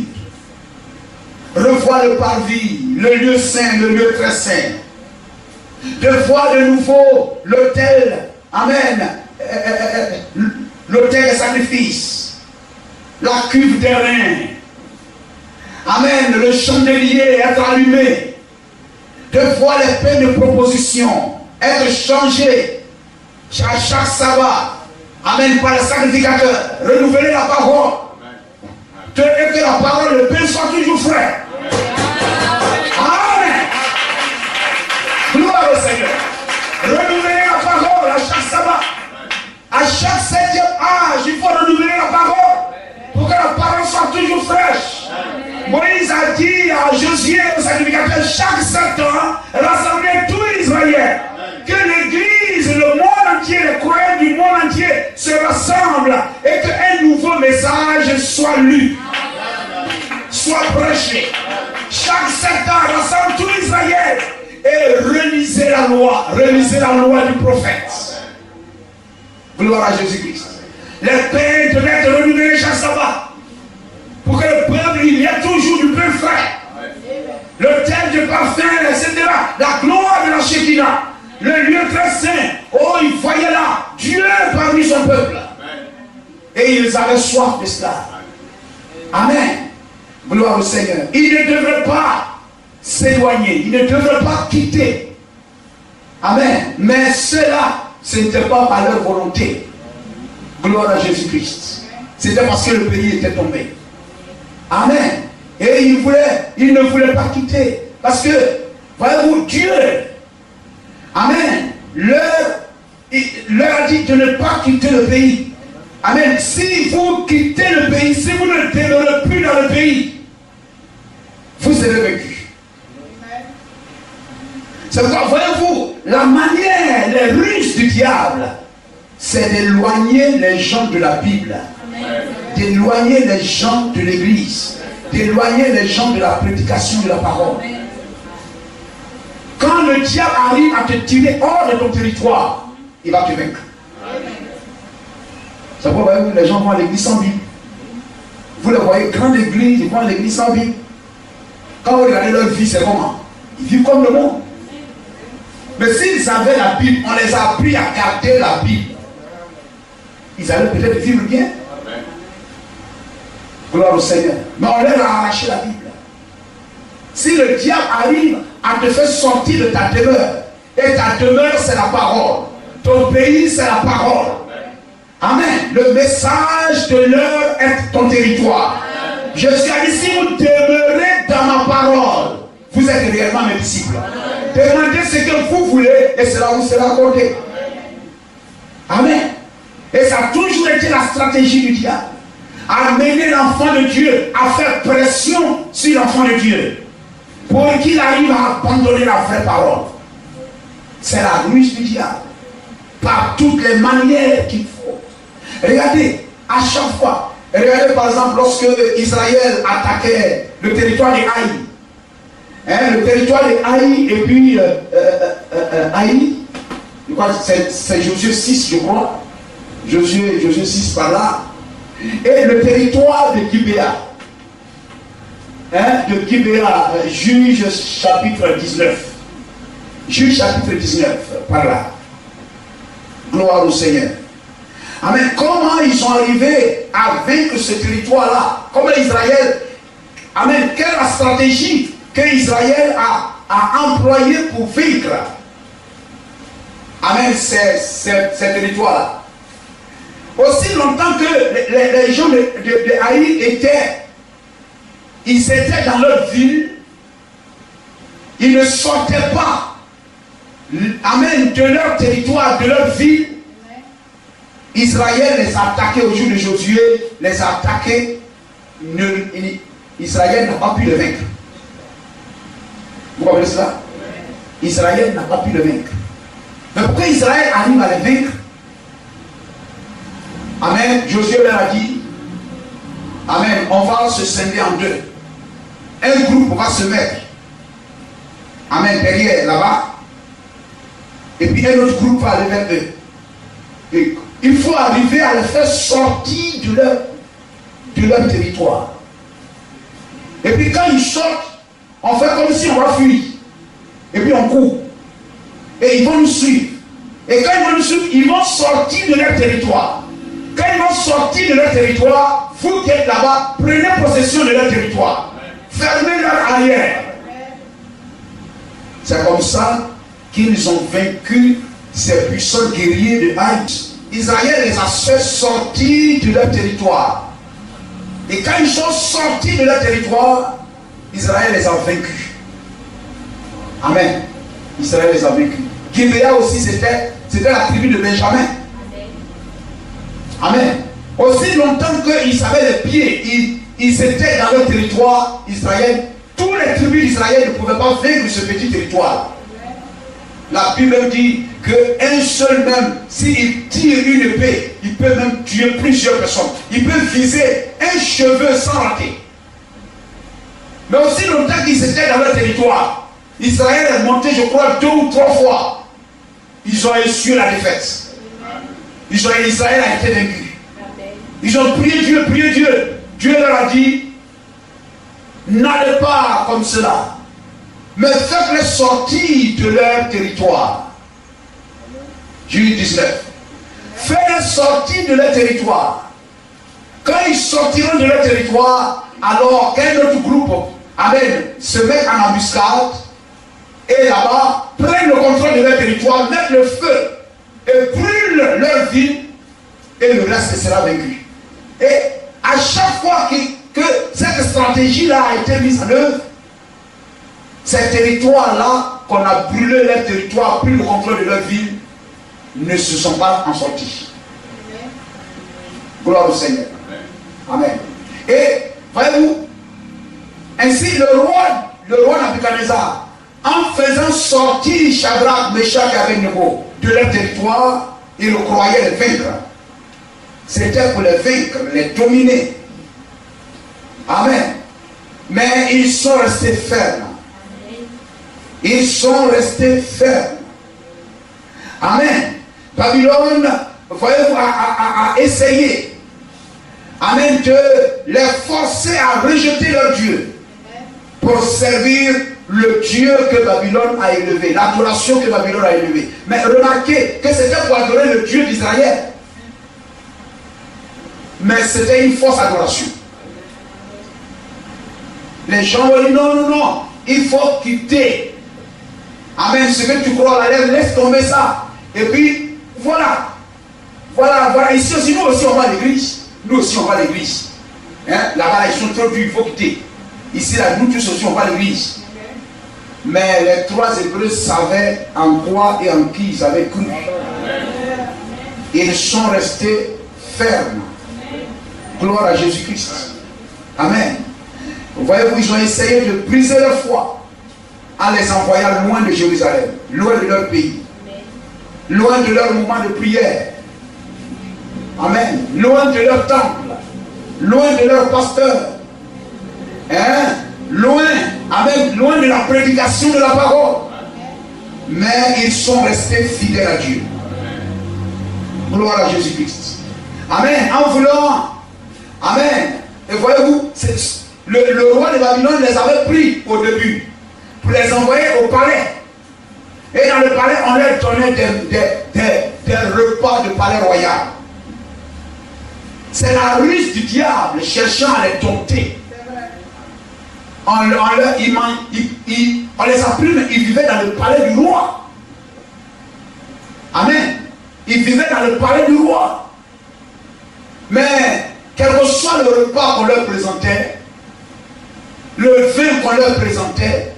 revoir le parvis, le lieu saint, le lieu très saint, de voir de nouveau l'autel, amen, l'autel des sacrifices, la cuve des reins, amen, le chandelier être allumé, de voir les peines de proposition être changées à chaque sabbat, amen, par le sacrificateur, renouveler la parole, et que la parole, le pain soit toujours frais. Amen. Gloire au Seigneur. Renouveler la parole à chaque sabbat. À chaque 7e âge, il faut renouveler la parole pour que la parole soit toujours fraîche. Moïse a dit à Josué, au sacrificateur, chaque 7 ans, rassembler tout Israël. Que l'église, le monde entier, les croyants du monde entier se rassemblent et qu'un nouveau message soit lu, soit prêché. Chaque 7 ans, rassemble tout Israël et relisez la loi du prophète. Gloire à Jésus-Christ. Les pains devaient être renouvelés chaque sabbat pour que le peuple, il y ait toujours du pain frais. Le thème du parfum, etc. La gloire de la Shekinah. Le lieu très saint. Oh, il voyait là Dieu parmi son peuple. Et ils avaient soif de cela. Amen. Gloire au Seigneur. Ils ne devraient pas s'éloigner. Ils ne devraient pas quitter. Amen. Mais cela, ce n'était pas par leur volonté. Gloire à Jésus-Christ. C'était parce que le pays était tombé. Amen. Et ils ne voulaient pas quitter. Parce que, voyez-vous, Dieu, amen, leur a dit de ne pas quitter le pays. Amen. Si vous quittez le pays, si vous ne demeurez plus dans le pays, vous serez vaincus. C'est pourquoi, voyez-vous, la manière, les ruses du diable, c'est d'éloigner les gens de la Bible, d'éloigner les gens de l'église, d'éloigner les gens de la prédication de la parole. Quand le diable arrive à te tirer hors de ton territoire, il va te vaincre. C'est pourquoi les gens vont à l'église sans Bible. Vous les voyez, grande église, ils vont à l'église sans Bible. Quand vous regardez leur vie, c'est comment? Ils vivent comme le monde. Mais s'ils avaient la Bible, on les a appris à garder la Bible, ils allaient peut-être vivre bien. Gloire au Seigneur. Mais on leur a arraché la Bible. Si le diable arrive à te faire sortir de ta demeure, et ta demeure c'est la parole, ton pays c'est la parole. Amen. Le message de l'heure est ton territoire. Je suis allé, si vous demeurez dans ma parole, vous êtes réellement mes disciples. Demandez ce que vous voulez et cela vous sera accordé. Amen. Et ça a toujours été la stratégie du diable. Amener l'enfant de Dieu à faire pression sur l'enfant de Dieu pour qu'il arrive à abandonner la vraie parole. C'est la ruse du diable. Par toutes les manières qu'il faut. Regardez, à chaque fois. Regardez par exemple lorsque Israël attaquait le territoire de Haï. Le territoire de Haï et puis Haï, c'est Josué 6 je crois. Josué 6 par là. Et le territoire de Gibéa. De Gibéa, Juge chapitre 19. Juge chapitre 19, par là. Gloire au Seigneur. Amen. Comment ils sont arrivés à vaincre ce territoire-là? Comment Israël... Amen. Quelle est la stratégie que Israël a employée pour vaincre? Amen. Ces territoires-là. Aussi longtemps que les gens de Haï ils étaient dans leur ville, ils ne sortaient pas, amen, de leur territoire, de leur ville. Israël les a attaqués au jour de Josué, les a attaqués, Israël n'a pas pu le vaincre. Vous comprenez cela? Israël n'a pas pu le vaincre. Mais pourquoi Israël arrive à le vaincre? Amen. Josué leur a dit, amen, on va se scinder en deux. Un groupe va se mettre, amen, derrière, là-bas. Et puis un autre groupe va aller vers eux. Et il faut arriver à les faire sortir de leur territoire. Et puis quand ils sortent, on fait comme si on va fuir. Et puis on court. Et ils vont nous suivre. Et quand ils vont nous suivre, ils vont sortir de leur territoire. Quand ils vont sortir de leur territoire, vous qui êtes là-bas, prenez possession de leur territoire. Fermez leur arrière. C'est comme ça qu'ils ont vaincu ces puissants guerriers de Haït. Israël les a fait sortir de leur territoire. Et quand ils sont sortis de leur territoire, Israël les a vaincus. Amen. Israël les a vaincus. Gibéa aussi, c'était la tribu de Benjamin. Amen. Aussi longtemps qu'ils avaient les pieds, ils étaient dans leur territoire, Israël. Tous les tribus d'Israël ne pouvaient pas vaincre ce petit territoire. La Bible même dit qu'un seul même, s'il tire une épée, il peut même tuer plusieurs personnes. Il peut viser un cheveu sans rater. Mais aussi longtemps qu'ils étaient dans leur territoire, Israël est monté, je crois, 2 ou 3 fois. Ils ont essuyé la défaite. Israël a été vaincu. Ils ont prié Dieu, prié Dieu. Dieu leur a dit, n'allez pas comme cela, mais faites-les sortir de leur territoire. Juge 19. Faites-les sortir de leur territoire. Quand ils sortiront de leur territoire, alors qu'un autre groupe, amen, se met en embuscade, et là-bas, prennent le contrôle de leur territoire, mettent le feu, et brûlent leur ville, et le reste sera vaincu. Et à chaque fois que cette stratégie-là a été mise en œuvre, ces territoires-là, qu'on a brûlé leur territoire, pris le contrôle de leur ville, ne se sont pas en sortis. Gloire au Seigneur. Amen. Et, voyez-vous, ainsi le roi Nabuchodonosor, en faisant sortir Shadrach, Meshach et Abednego de leur territoire, il croyait les vaincre. C'était pour les vaincre, les dominer. Amen. Mais ils sont restés fermes. Ils sont restés fermes. Amen. Babylone, voyez-vous, a essayé, amen, de les forcer à rejeter leur Dieu pour servir le Dieu que Babylone a élevé, l'adoration que Babylone a élevée. Mais remarquez que c'était pour adorer le Dieu d'Israël. Mais c'était une fausse adoration. Les gens ont dit non, il faut quitter. Amen, ce que tu crois à la lèvre, laisse tomber ça. Et puis, voilà. Ici aussi, nous aussi on va à l'église. Nous aussi on va à l'église. Là-bas, ils sont trop durs, il faut quitter. Ici, là, nous tous aussi, on va à l'église. Mais les 3 Hébreux savaient en quoi et en qui ils avaient cru. Ils sont restés fermes. Gloire à Jésus-Christ. Amen. Vous voyez-vous, ils ont essayé de briser leur foi en les envoyant loin de Jérusalem, loin de leur pays, loin de leur moment de prière. Amen. Loin de leur temple, loin de leur pasteur. Hein? Loin, amen, loin de la prédication de la parole. Mais ils sont restés fidèles à Dieu. Gloire à Jésus-Christ. Amen. En voulant, amen. Et voyez-vous, le roi de Babylone les avait pris au début pour les envoyer au palais. Et dans le palais, on leur donnait des repas de palais royal. C'est la ruse du diable cherchant à les dompter. On les a pris, mais ils vivaient dans le palais du roi. Amen. Ils vivaient dans le palais du roi. Mais quel que soit le repas qu'on leur présentait, le vin qu'on leur présentait,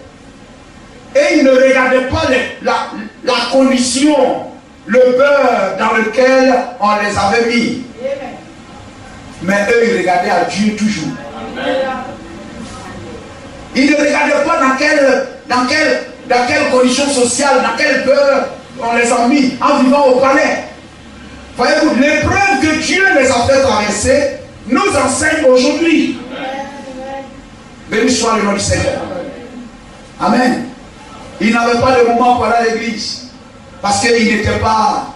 et ils ne regardaient pas la condition, le beurre dans lequel on les avait mis. Mais eux, ils regardaient à Dieu toujours. Amen. Ils ne regardaient pas dans quelle condition sociale, dans quel beurre on les a mis en vivant au palais. Voyez-vous, l'épreuve que Dieu les a fait traverser nous enseigne aujourd'hui. Béni soit le nom du Seigneur. Amen. Ils n'avaient pas de moment pour aller à l'église. Parce qu'ils n'étaient pas,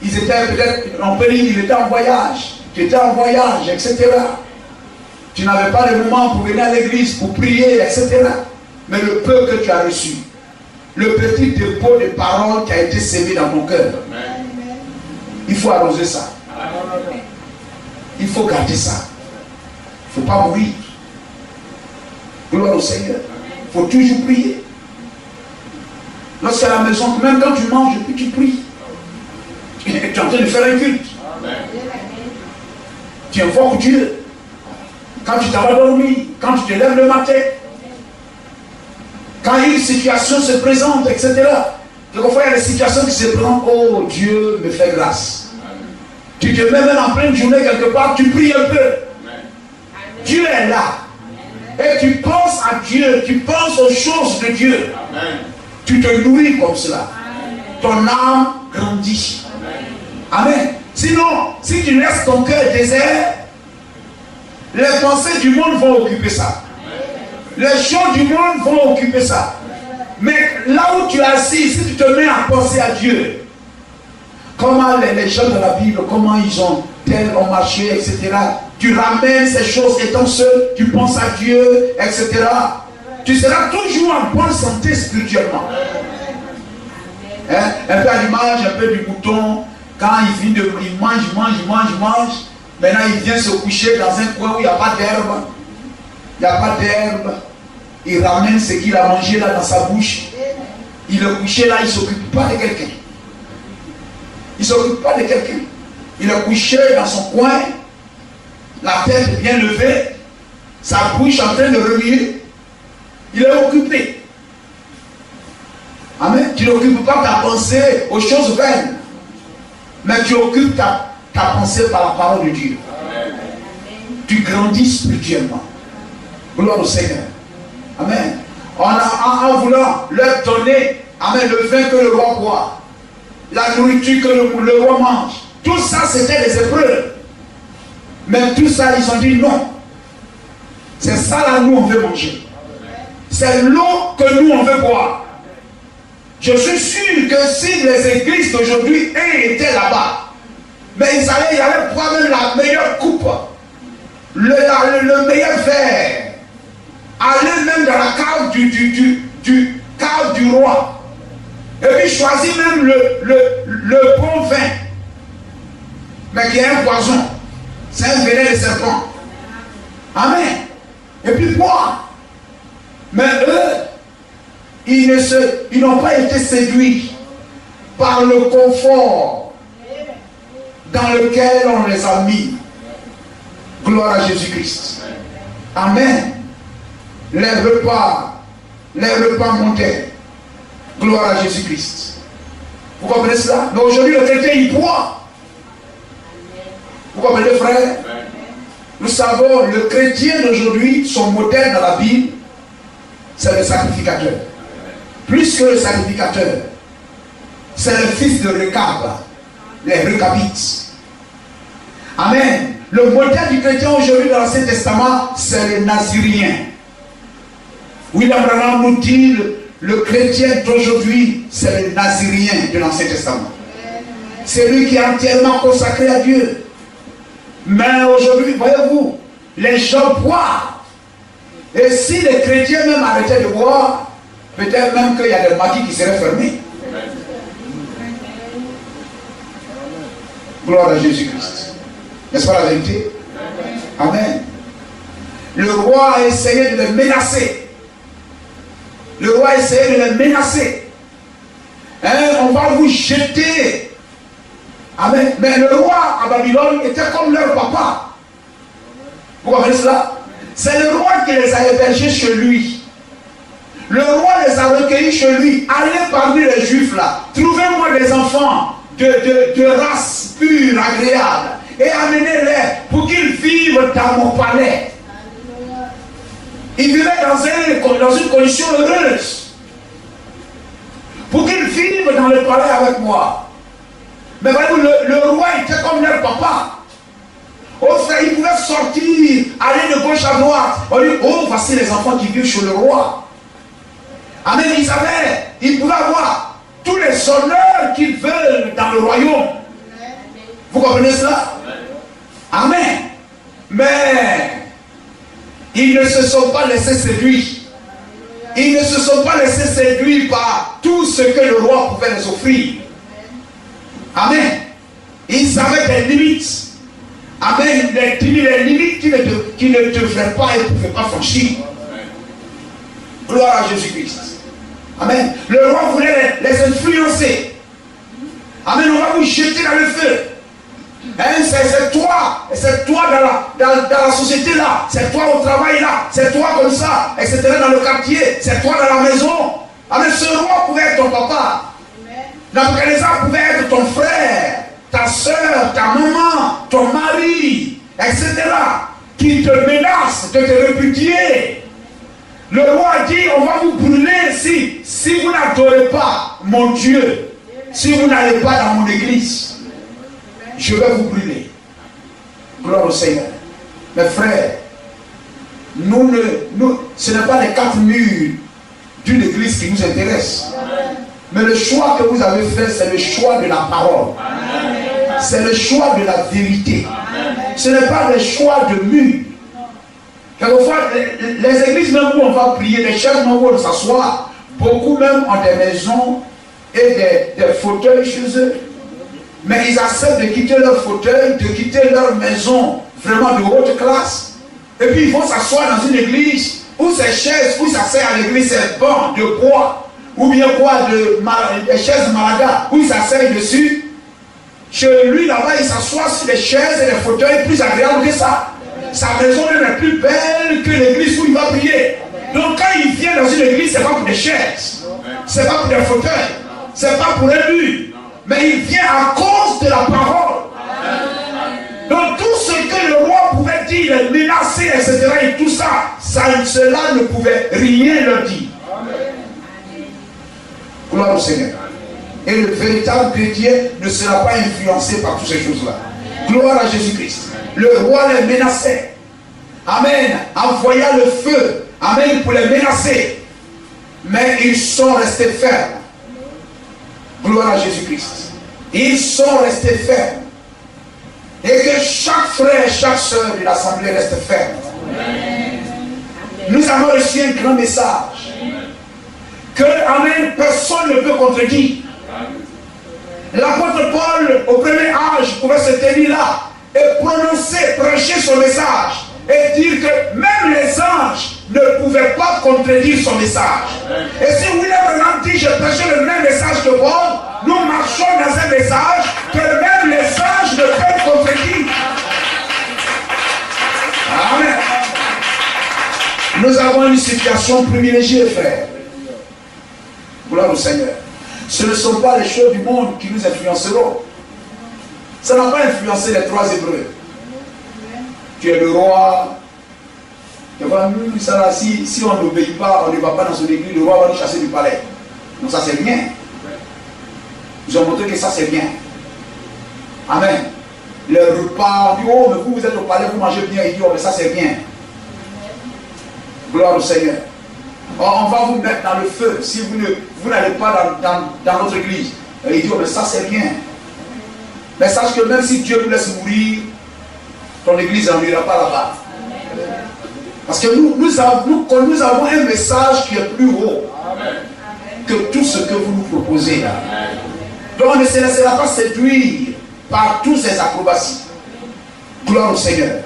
ils étaient peut-être, on peut dire, ils étaient en voyage. Tu étais en voyage, etc. Tu n'avais pas de moment pour venir à l'église, pour prier, etc. Mais le peu que tu as reçu, le petit dépôt de paroles qui a été sémé dans ton cœur, il faut arroser ça. Il faut garder ça. Il ne faut pas mourir. Gloire au Seigneur. Il faut toujours prier. Lorsqu'à la maison, même quand tu manges, puis tu pries. Tu es en train de faire un culte. Tu invoques Dieu. Quand tu t'en vas dormir, quand tu te lèves le matin, quand une situation se présente, etc. Quelquefois, il y a des situations qui se présentent. Oh, Dieu me fait grâce. Tu te mets même en pleine journée quelque part, tu pries un peu. Dieu est là. Et tu penses à Dieu, tu penses aux choses de Dieu. Tu te nourris comme cela. Ton âme grandit. Amen. Sinon, si tu laisses ton cœur désert, les pensées du monde vont occuper ça. Les choses du monde vont occuper ça. Mais là où tu es assis, si tu te mets à penser à Dieu, comment les gens de la Bible, comment ils ont marché, etc. Tu ramènes ces choses étant seul, tu penses à Dieu, etc. Tu seras toujours en bonne santé spirituellement. Hein? Un peu à l'image, un peu du mouton, quand il mange. Maintenant, il vient se coucher dans un coin où il n'y a pas d'herbe. Il n'y a pas d'herbe. Il ramène ce qu'il a mangé là dans sa bouche. Il est couché là, il ne s'occupe pas de quelqu'un. Il ne s'occupe pas de quelqu'un. Il est couché dans son coin, la tête bien levée, sa bouche en train de remuer. Il est occupé. Amen. Tu n'occupes pas ta pensée aux choses vaines, mais tu occupes ta pensée par la parole de Dieu. Amen. Tu grandis spirituellement. Gloire au Seigneur. Amen. En voulant leur donner, amen, le vin que le roi boit, la nourriture que le roi mange, tout ça c'était des épreuves. Mais tout ça, ils ont dit non. C'est ça là, nous on veut manger. C'est l'eau que nous on veut boire. Je suis sûr que si les églises d'aujourd'hui étaient là-bas, mais ils allaient prendre la meilleure coupe, le meilleur verre, aller même dans la cave du roi, et puis choisir même le bon vin, mais qui est un poison, c'est un venin de serpent. Amen. Et puis boire. Mais eux, ils n'ont pas été séduits par le confort dans lequel on les a mis. Gloire à Jésus-Christ. Amen. les repas montaient. Gloire à Jésus-Christ. Vous comprenez cela? Mais aujourd'hui, le chrétien, il boit. Vous comprenez, frère? Nous savons, le chrétien d'aujourd'hui, son modèle dans la Bible, c'est le sacrificateur. Plus que le sacrificateur, c'est le fils de Rekab, les Rekabites. Amen. Le modèle du chrétien aujourd'hui dans l'Ancien Testament, c'est le Nazirien. William Branham nous dit, le chrétien d'aujourd'hui, c'est le Nazirien de l'Ancien Testament. C'est lui qui est entièrement consacré à Dieu. Mais aujourd'hui, voyez-vous, les gens boivent. Et si les chrétiens même arrêtaient de boire, peut-être même qu'il y a des maquis qui seraient fermés. Gloire à Jésus-Christ. N'est-ce pas la vérité? Amen. Le roi a essayé de les menacer. Le roi a essayé de les menacer. Hein, on va vous jeter. Amen. Mais le roi à Babylone était comme leur papa. Vous comprenez cela? C'est le roi qui les a hébergés chez lui. Le roi les a recueillis chez lui. Allez parmi les juifs là. Trouvez-moi des enfants de race pure, agréable. Et amenez-les pour qu'ils vivent dans mon palais. Ils vivaient dans une condition heureuse. Pour qu'ils vivent dans le palais avec moi. Mais voyez-vous, le roi était comme leur papa. Oh frère, il pouvait sortir, aller de gauche à droite. On dit, oh, voici les enfants qui vivent chez le roi. Amen, ils pouvaient avoir tous les honneurs qu'ils veulent dans le royaume. Vous comprenez cela? Amen. Mais ils ne se sont pas laissés séduire. Ils ne se sont pas laissés séduire par tout ce que le roi pouvait les offrir. Amen. Ils avaient des limites. Amen. Les limites qui ne devraient pas et ne pouvaient pas franchir. Gloire à Jésus-Christ. Amen. Le roi voulait les influencer. Amen. On va vous jeter dans le feu. Hein, c'est toi dans la société là, c'est toi au travail là, c'est toi comme ça, etc. dans le quartier, c'est toi dans la maison. Amen. Ce roi pouvait être ton papa. Nabuchodonosor pouvait être ton frère, ta soeur, ta maman, ton mari, etc. qui te menacent de te répudier. Le roi dit, on va vous brûler si vous n'adorez pas mon Dieu, si vous n'allez pas dans mon église. Je vais vous brûler. Gloire au Seigneur. Mes frères, ce n'est pas les 4 murs d'une église qui nous intéresse. Mais le choix que vous avez fait, c'est le choix de la parole. C'est le choix de la vérité. Ce n'est pas le choix de murs. Quelquefois, les églises même où on va prier, les chaises même où on s'assoit, beaucoup même ont des maisons et des fauteuils chez eux. Mais ils acceptent de quitter leur fauteuil, de quitter leur maison vraiment de haute classe. Et puis ils vont s'asseoir dans une église où ces chaises, où ça sert à l'église, c'est banc de bois, ou bien quoi, des chaises malaga, où ils s'asseyent dessus. Chez lui là-bas, il s'assoit sur des chaises et des fauteuils plus agréables que ça. Sa maison est plus belle que l'église où il va prier. Donc quand il vient dans une église, ce n'est pas pour des chaises, ce n'est pas pour des fauteuils, ce n'est pas pour un but. Mais il vient à cause de la parole. Donc tout ce que le roi pouvait dire, les menacer, etc. et tout ça, cela ne pouvait rien leur dire. Gloire au Seigneur. Et le véritable chrétien ne sera pas influencé par toutes ces choses-là. Gloire à Jésus-Christ. Le roi les menaçait. Amen. Envoya le feu. Amen. Pour les menacer. Mais ils sont restés fermes. Gloire à Jésus-Christ. Ils sont restés fermes. Et que chaque frère et chaque soeur de l'assemblée reste ferme. Nous avons reçu un grand message. Que, amen, personne ne peut contredire. L'apôtre Paul, au premier âge, pouvait se tenir là et prononcer, prêcher son message et dire que même les anges ne pouvaient pas contredire son message. Et si William Branham dit, je prêchais le même message que Paul, nous marchons dans un message que même les anges ne peuvent contredire. Amen. Nous avons une situation privilégiée, frère. Gloire au Seigneur. Ce ne sont pas les choses du monde qui nous influenceront. Ça n'a pas influencé les 3 Hébreux. Tu es le roi. Si on n'obéit pas, on ne va pas dans son église, le roi va nous chasser du palais. Donc ça c'est bien. Ils ont montré que ça c'est bien. Amen. Le repas, on dit, oh, mais vous êtes au palais, vous mangez bien. Il dit, oh, mais ça c'est bien. Gloire au Seigneur. On va vous mettre dans le feu si vous n'allez pas dans notre église. Il dit, oh, mais ça c'est bien. Mais sache que même si Dieu nous laisse mourir, ton église n'en ira pas là-bas. Parce que nous avons un message qui est plus haut que tout ce que vous nous proposez là. Donc on ne se laissera pas séduire par tous ces acrobaties. Gloire au Seigneur.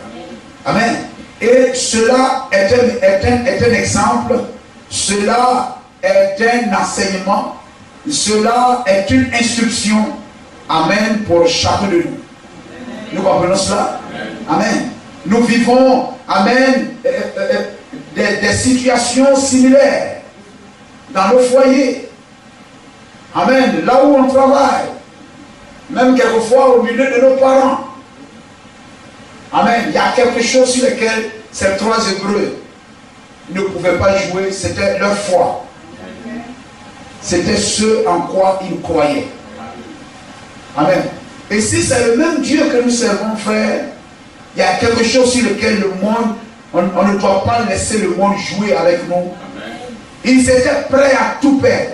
Amen. Et cela est un exemple, cela est un enseignement, cela est une instruction. Amen pour chacun de nous. Nous comprenons cela? Amen. Nous vivons, amen, des situations similaires dans nos foyers. Amen. Là où on travaille, même quelquefois au milieu de nos parents. Amen. Il y a quelque chose sur lequel ces 3 Hébreux ne pouvaient pas jouer, c'était leur foi. C'était ce en quoi ils croyaient. Amen. Et si c'est le même Dieu que nous servons, frère, il y a quelque chose sur lequel le monde, on ne doit pas laisser le monde jouer avec nous. Amen. Ils étaient prêts à tout perdre.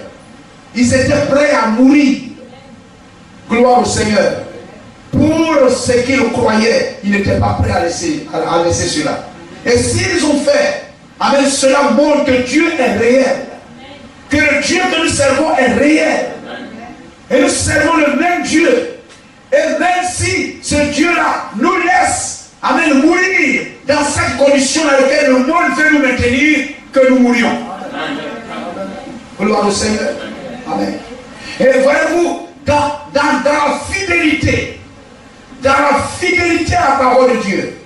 Ils étaient prêts à mourir. Gloire au Seigneur. Pour ce qu'ils croyaient, ils n'étaient pas prêts à laisser cela. Et s'ils ont fait, amen, cela montre que Dieu est réel. Que le Dieu que nous servons est réel. Et nous servons le même Dieu. Et même si ce Dieu-là nous laisse, amen, mourir dans cette condition dans laquelle le monde veut nous maintenir, que nous mourions. Gloire au Seigneur. Amen. Et voyez-vous, dans la fidélité à la parole de Dieu,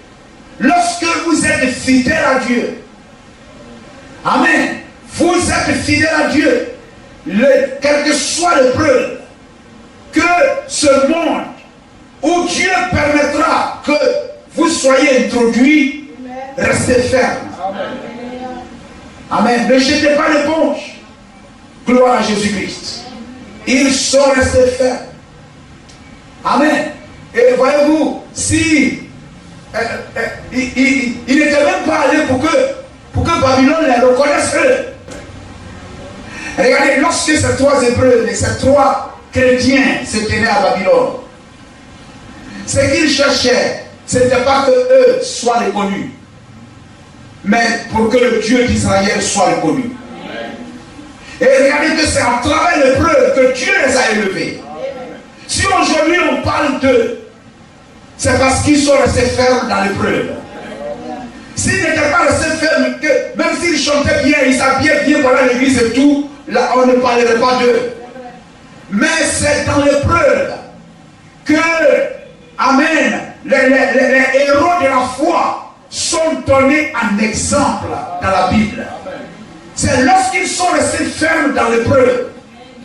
lorsque vous êtes fidèle à Dieu, amen, vous êtes fidèle à Dieu, quel que soit l'épreuve, que ce monde où Dieu permettra que vous soyez introduits, restez fermes. Amen. Ne jetez pas l'éponge. Gloire à Jésus-Christ. Ils sont restés fermes. Amen. Et voyez-vous, si il n'était même pas allé pour que Babylone les reconnaisse eux. Regardez, lorsque ces 3 Hébreux et ces 3 chrétiens se tenaient à Babylone, ce qu'ils cherchaient, ce n'était pas que eux soient reconnus, mais pour que le Dieu d'Israël soit reconnu. Et regardez que c'est à travers l'épreuve que Dieu les a élevés. Si aujourd'hui on parle d'eux, c'est parce qu'ils sont restés fermes dans l'épreuve. S'ils n'étaient pas restés fermes, même s'ils chantaient bien, ils s'habillaient bien pendant l'église et tout, là on ne parlerait pas d'eux. Mais c'est dans l'épreuve que, amen, les héros de la foi sont donnés en exemple dans la Bible. C'est lorsqu'ils sont restés fermes dans l'épreuve,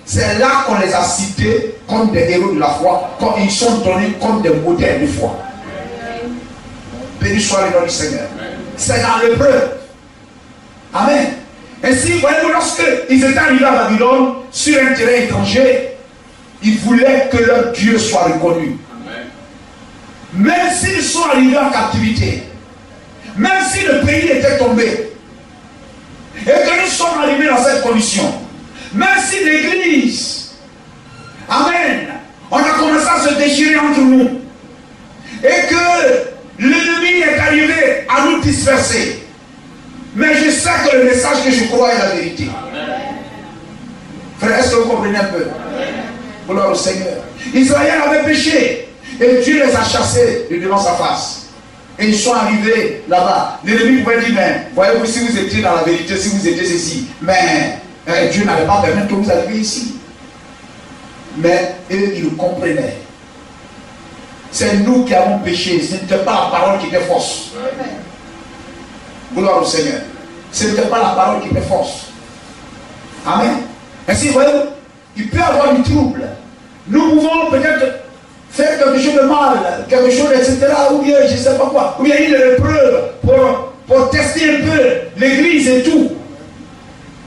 c'est là qu'on les a cités comme des héros de la foi, quand ils sont donnés comme des modèles de foi. Béni soit le nom du Seigneur. C'est dans l'épreuve. Amen. Ainsi, voyez-vous, lorsqu'ils étaient arrivés à Babylone, sur un terrain étranger, ils voulaient que leur Dieu soit reconnu. Amen. Même s'ils sont arrivés en captivité, même si le pays était tombé, et que nous sommes arrivés dans cette condition, même si l'église, amen, on a commencé à se déchirer entre nous, et que l'ennemi est arrivé à nous disperser, mais je sais que le message que je crois est la vérité. Amen. Frère, est-ce que vous comprenez un peu? Gloire au Seigneur. Israël avait péché, et Dieu les a chassés de devant sa face. Et ils sont arrivés là-bas. L'ennemi pouvait dire, mais voyez-vous, si vous étiez dans la vérité, si vous étiez ceci, mais Dieu n'avait pas permis que vous arriviez ici. Mais eux, ils comprenaient. C'est nous qui avons péché. Ce n'était pas la parole qui était fausse. Gloire au Seigneur. ce n'était pas la parole qui fait force. Amen. Ainsi, vous voyez, il peut y avoir du trouble. Nous pouvons peut-être faire quelque chose de mal, quelque chose, etc. Ou bien, je ne sais pas quoi. Ou bien une épreuve pour tester un peu l'église et tout.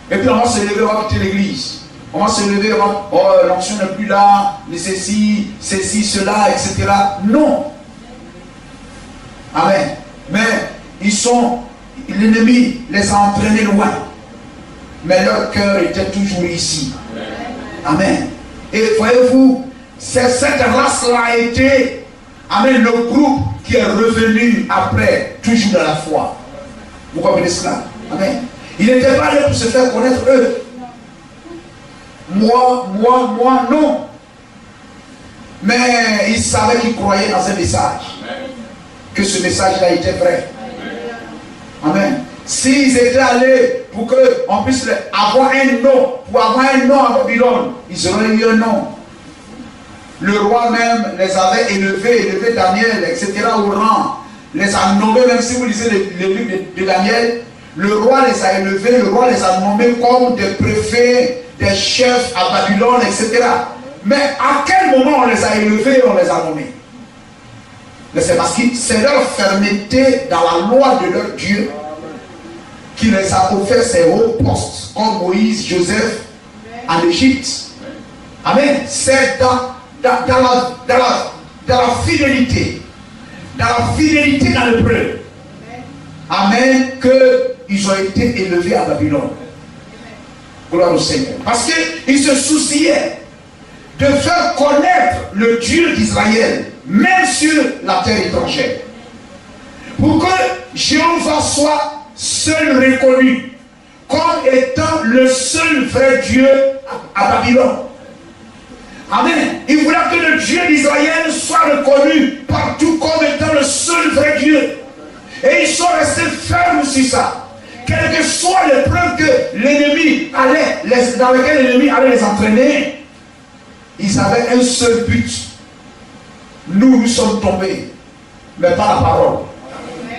Et puis on va se lever, on va quitter l'église. On va se lever, on va, oh, l'onction n'est plus là, ceci, cela, etc. Non. Amen. Mais l'ennemi les a entraînés loin. Mais leur cœur était toujours ici. Amen. Et voyez-vous, cette race-là a été, amen, le groupe qui est revenu après, toujours dans la foi. Vous comprenez cela? Amen. Il n'était pas là pour se faire connaître eux. Moi, non. Mais ils savaient qu'ils croyaient dans un message. Que ce message-là était vrai. Amen. S'ils étaient allés pour qu'on puisse avoir un nom, pour avoir un nom à Babylone, ils auraient eu un nom. Le roi même les avait élevés Daniel, etc. au rang. Les a nommés, même si vous lisez le livre de Daniel, le roi les a élevés, le roi les a nommés comme des préfets, des chefs à Babylone, etc. Mais à quel moment on les a élevés et on les a nommés? Mais c'est parce que c'est leur fermeté dans la loi de leur Dieu qui les a offert ces hauts postes, comme Moïse, Joseph, en Égypte. Amen. C'est dans la fidélité. Dans la fidélité dans le preuve. Amen. Qu'ils ont été élevés à Babylone. Gloire au Seigneur. Parce qu'ils se souciaient de faire connaître le Dieu d'Israël, même sur la terre étrangère. Pour que Jéhovah soit seul reconnu comme étant le seul vrai Dieu à Babylone. Amen. Il voulait que le Dieu d'Israël soit reconnu partout comme étant le seul vrai Dieu. Et ils sont restés fermes sur ça. Quelles que soient les preuves que l'ennemi allait, dans lesquelles l'ennemi allait les entraîner, ils avaient un seul but. Nous sommes tombés, mais pas la parole,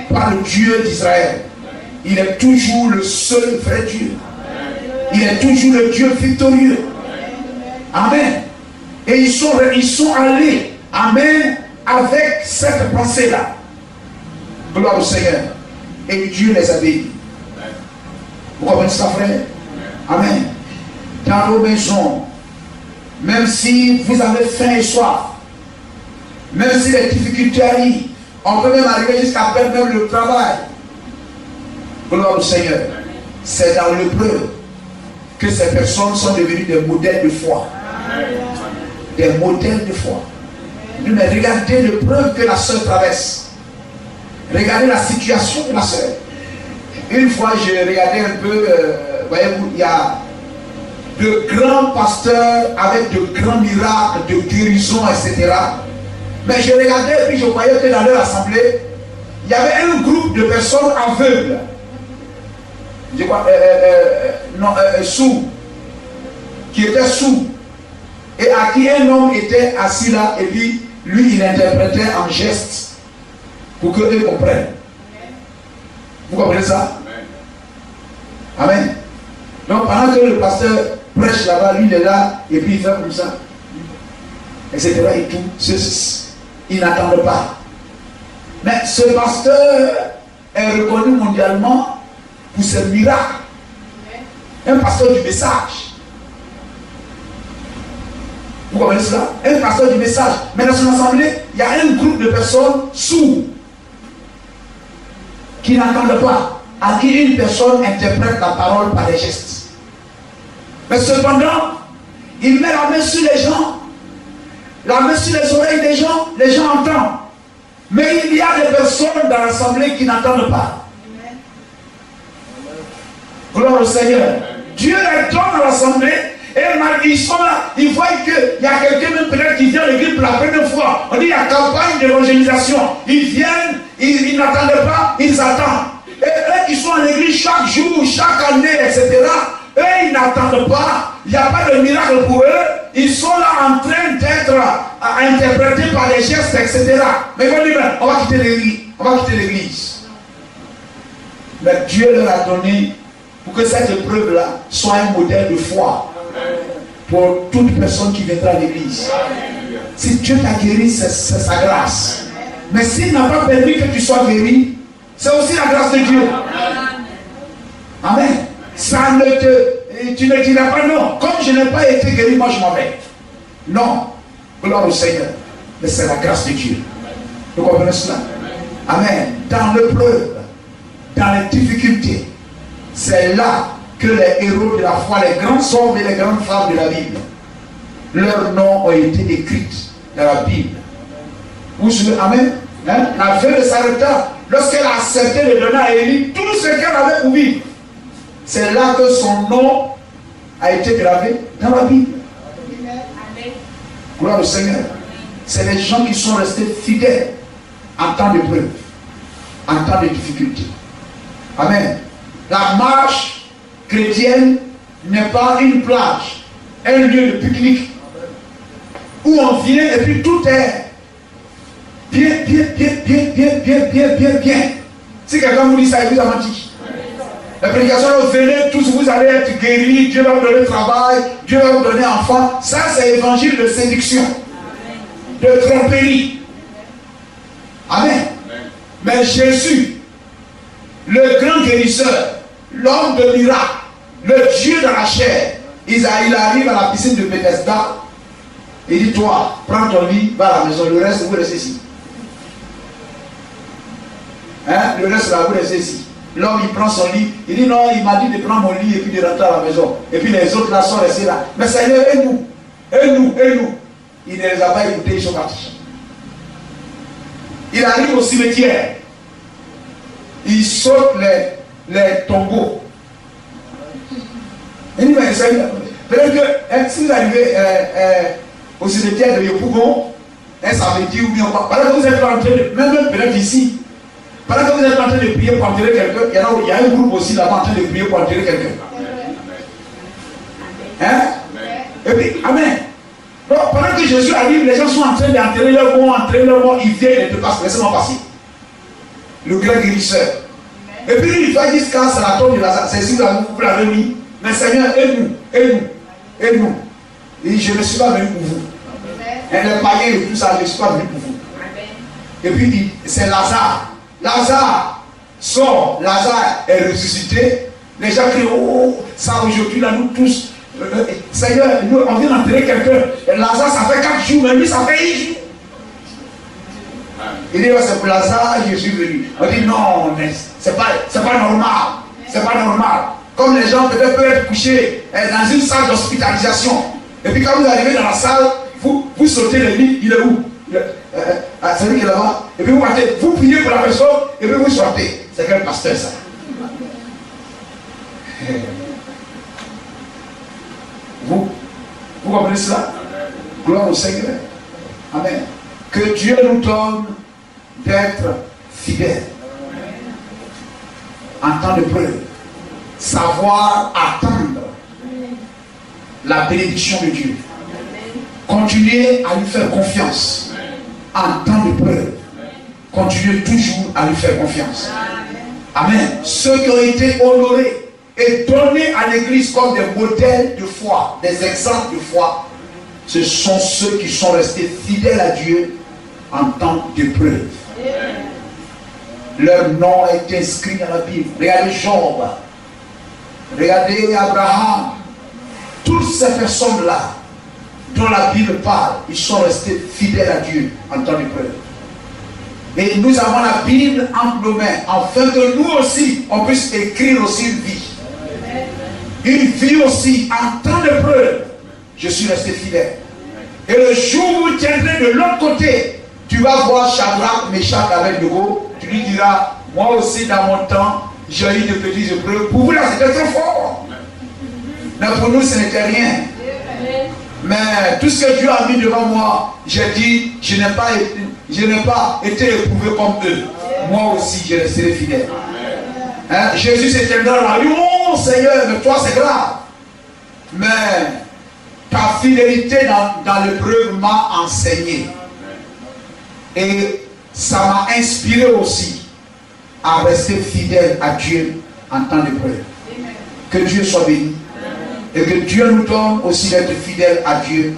pas le Dieu d'Israël. Il est toujours le seul vrai Dieu. Il est toujours le Dieu victorieux. Amen. Et ils sont allés, amen, avec cette pensée-là. Gloire au Seigneur. Et Dieu les a bénis. Vous comprenez ça, frère? Amen. Dans nos maisons, même si vous avez faim et soif, même si les difficultés arrivent, on peut même arriver jusqu'à perdre même le travail. Gloire au Seigneur. C'est dans l'épreuve que ces personnes sont devenues des modèles de foi. Des modèles de foi. Mais regardez l'épreuve que la sœur traverse. Regardez la situation de la sœur. Une fois, j'ai regardé un peu, voyez-vous, il y a de grands pasteurs avec de grands miracles, de guérison, etc. Mais je regardais et puis je voyais que dans leur assemblée, il y avait un groupe de personnes aveugles. Je crois, sourds, qui étaient sourds. Et à qui un homme était assis là, et puis lui, il interprétait en gestes pour que eux comprennent. Vous comprenez ça? Amen. Donc pendant que le pasteur prêche là-bas, lui il est là, et puis il fait comme ça, etc. et tout. Ils n'attendent pas. Mais ce pasteur est reconnu mondialement pour ses miracles. Un pasteur du message. Vous comprenez cela? Un pasteur du message. Mais dans son assemblée, il y a un groupe de personnes sourdes qui n'entendent pas, à qui une personne interprète la parole par des gestes. Mais cependant, il met la main sur les gens, la main sur les oreilles des gens, les gens entendent. Mais il y a des personnes dans l'assemblée qui n'entendent pas. Gloire au Seigneur. Dieu les donne dans l'assemblée. Et ils sont là, ils voient qu'il y a quelqu'un même peut-être qui vient à l'église pour la première fois. On dit il y a campagne d'évangélisation. Ils viennent, ils n'attendent pas, ils attendent. Et eux qui sont à l'église chaque jour, chaque année, etc., eux ils n'attendent pas, il n'y a pas de miracle pour eux. Ils sont là en train d'être interprétés par les gestes, etc. Mais ils vont dire, on va quitter l'église. On va quitter l'église. Mais Dieu leur a donné pour que cette épreuve-là soit un modèle de foi pour toute personne qui viendra à l'église. Si Dieu t'a guéri, c'est sa grâce. Mais s'il n'a pas permis que tu sois guéri, c'est aussi la grâce de Dieu. Amen. Ça ne tu ne diras pas non. Comme je n'ai pas été guéri, moi je m'en vais. Non. Gloire au Seigneur. Mais c'est la grâce de Dieu. Vous comprenez cela? Amen. Dans l'épreuve, dans les difficultés, c'est là que les héros de la foi, les grands hommes et les grandes femmes de la Bible, leurs noms ont été écrits dans la Bible. Vous savez, amen. Hein? La femme de Sarepta, lorsqu'elle a accepté de donner à Élie tout ce qu'elle avait pour vivre, c'est là que son nom a été gravé dans la Bible. Amen. Gloire au Seigneur. C'est les gens qui sont restés fidèles en temps d'épreuve, en temps de difficulté. Amen. La marche chrétienne n'est pas une plage, un lieu de pique-nique où on vient et puis tout est bien. Si quelqu'un vous dit ça, il vous a menti. La prédication, vous venez tous, vous allez être guéris, Dieu va vous donner travail, Dieu va vous donner enfant. Ça, c'est l'évangile de séduction, de tromperie. Amen. Mais Jésus, le grand guérisseur, l'homme de miracle, le Dieu de la chair, il arrive à la piscine de Bethesda. Il dit, toi, prends ton lit, va à la maison, le reste, vous restez ici. Hein? Le reste, là, vous restez ici. L'homme, il prend son lit, il dit, non, il m'a dit de prendre mon lit et puis de rentrer à la maison. Et puis les autres là sont restés là. Mais Seigneur, et nous? Il ne les a pas écoutés, ils sont partis. Il arrive au cimetière. Il saute les tombeaux. Il dit, mais Seigneur, peut-être que si vous arrivez au cimetière de Yopougon, un samedi ou bien pendant que vous êtes en train de, même peut-être ici, pendant que vous êtes en train de prier pour enterrer quelqu'un, il y a un groupe aussi là-bas en train de prier pour enterrer quelqu'un. Hein? Et puis, amen. Donc, pendant que Jésus arrive, les gens sont en train d'enterrer leur mort, ils viennent et te passent, laissez-moi passer. Le grand guérisseur. Et puis lui, il va dire quand c'est la tombe de Lazare, c'est ici vous l'avez mis. Mais Seigneur, aide-nous. Il dit, je ne suis pas venu pour vous. Et les païens et tout ça, je ne suis pas venu pour vous. Et puis c'est Lazare. Lazare sort, Lazare est ressuscité. Les gens crient, oh, ça aujourd'hui, là, nous tous, Seigneur, nous, on vient d'enterrer quelqu'un. Lazare, ça fait 4 jours, mais lui, ça fait 1 jour. Il dit, c'est pour Lazare, je suis venu. On dit, non, mais c'est pas normal. C'est pas normal. Comme les gens peut-être peuvent être couchés dans une salle d'hospitalisation. Et puis quand vous arrivez dans la salle, vous sautez le lit, il est où? C'est lui qui est là-bas. Et puis vous partez, vous priez pour la personne, et puis vous sortez. C'est quel pasteur ça? Vous comprenez cela? Gloire au Seigneur. Amen. Que Dieu nous donne d'être fidèles en temps de preuve. Savoir attendre la bénédiction de Dieu. Continuer à lui faire confiance en temps de preuve. Continuez toujours à lui faire confiance. Amen. Ceux qui ont été honorés et donnés à l'église comme des modèles de foi, des exemples de foi, ce sont ceux qui sont restés fidèles à Dieu en temps de preuve. Leur nom a été inscrit dans la Bible. Regardez Job. Regardez Abraham. Toutes ces personnes-là dont la Bible parle, ils sont restés fidèles à Dieu en temps de preuve. Et nous avons la Bible entre nos mains, afin que nous aussi, on puisse écrire aussi une vie. Une vie aussi, en temps de preuve, je suis resté fidèle. Et le jour où vous tiendrez de l'autre côté, tu vas voir Shadrach, Meshach, Abednego, tu lui diras, moi aussi dans mon temps, j'ai eu de petites épreuves. Pour vous là, c'était trop fort. Mais pour nous, ce n'était rien. Mais tout ce que Dieu a mis devant moi, j'ai dit, je n'ai pas été éprouvé comme eux. Moi aussi, je resterai fidèle. Hein? Jésus s'éteindra là. Oh Seigneur, mais toi c'est grave. Mais ta fidélité dans l'épreuve m'a enseigné. Et ça m'a inspiré aussi à rester fidèle à Dieu en temps d'épreuve. Que Dieu soit béni. Et que Dieu nous donne aussi d'être fidèles à Dieu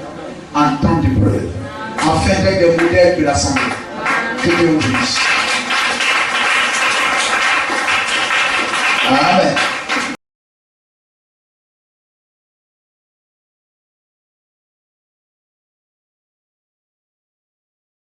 en temps d'épreuve, afin d'être des modèles de l'Assemblée. Que Dieu nous bénisse.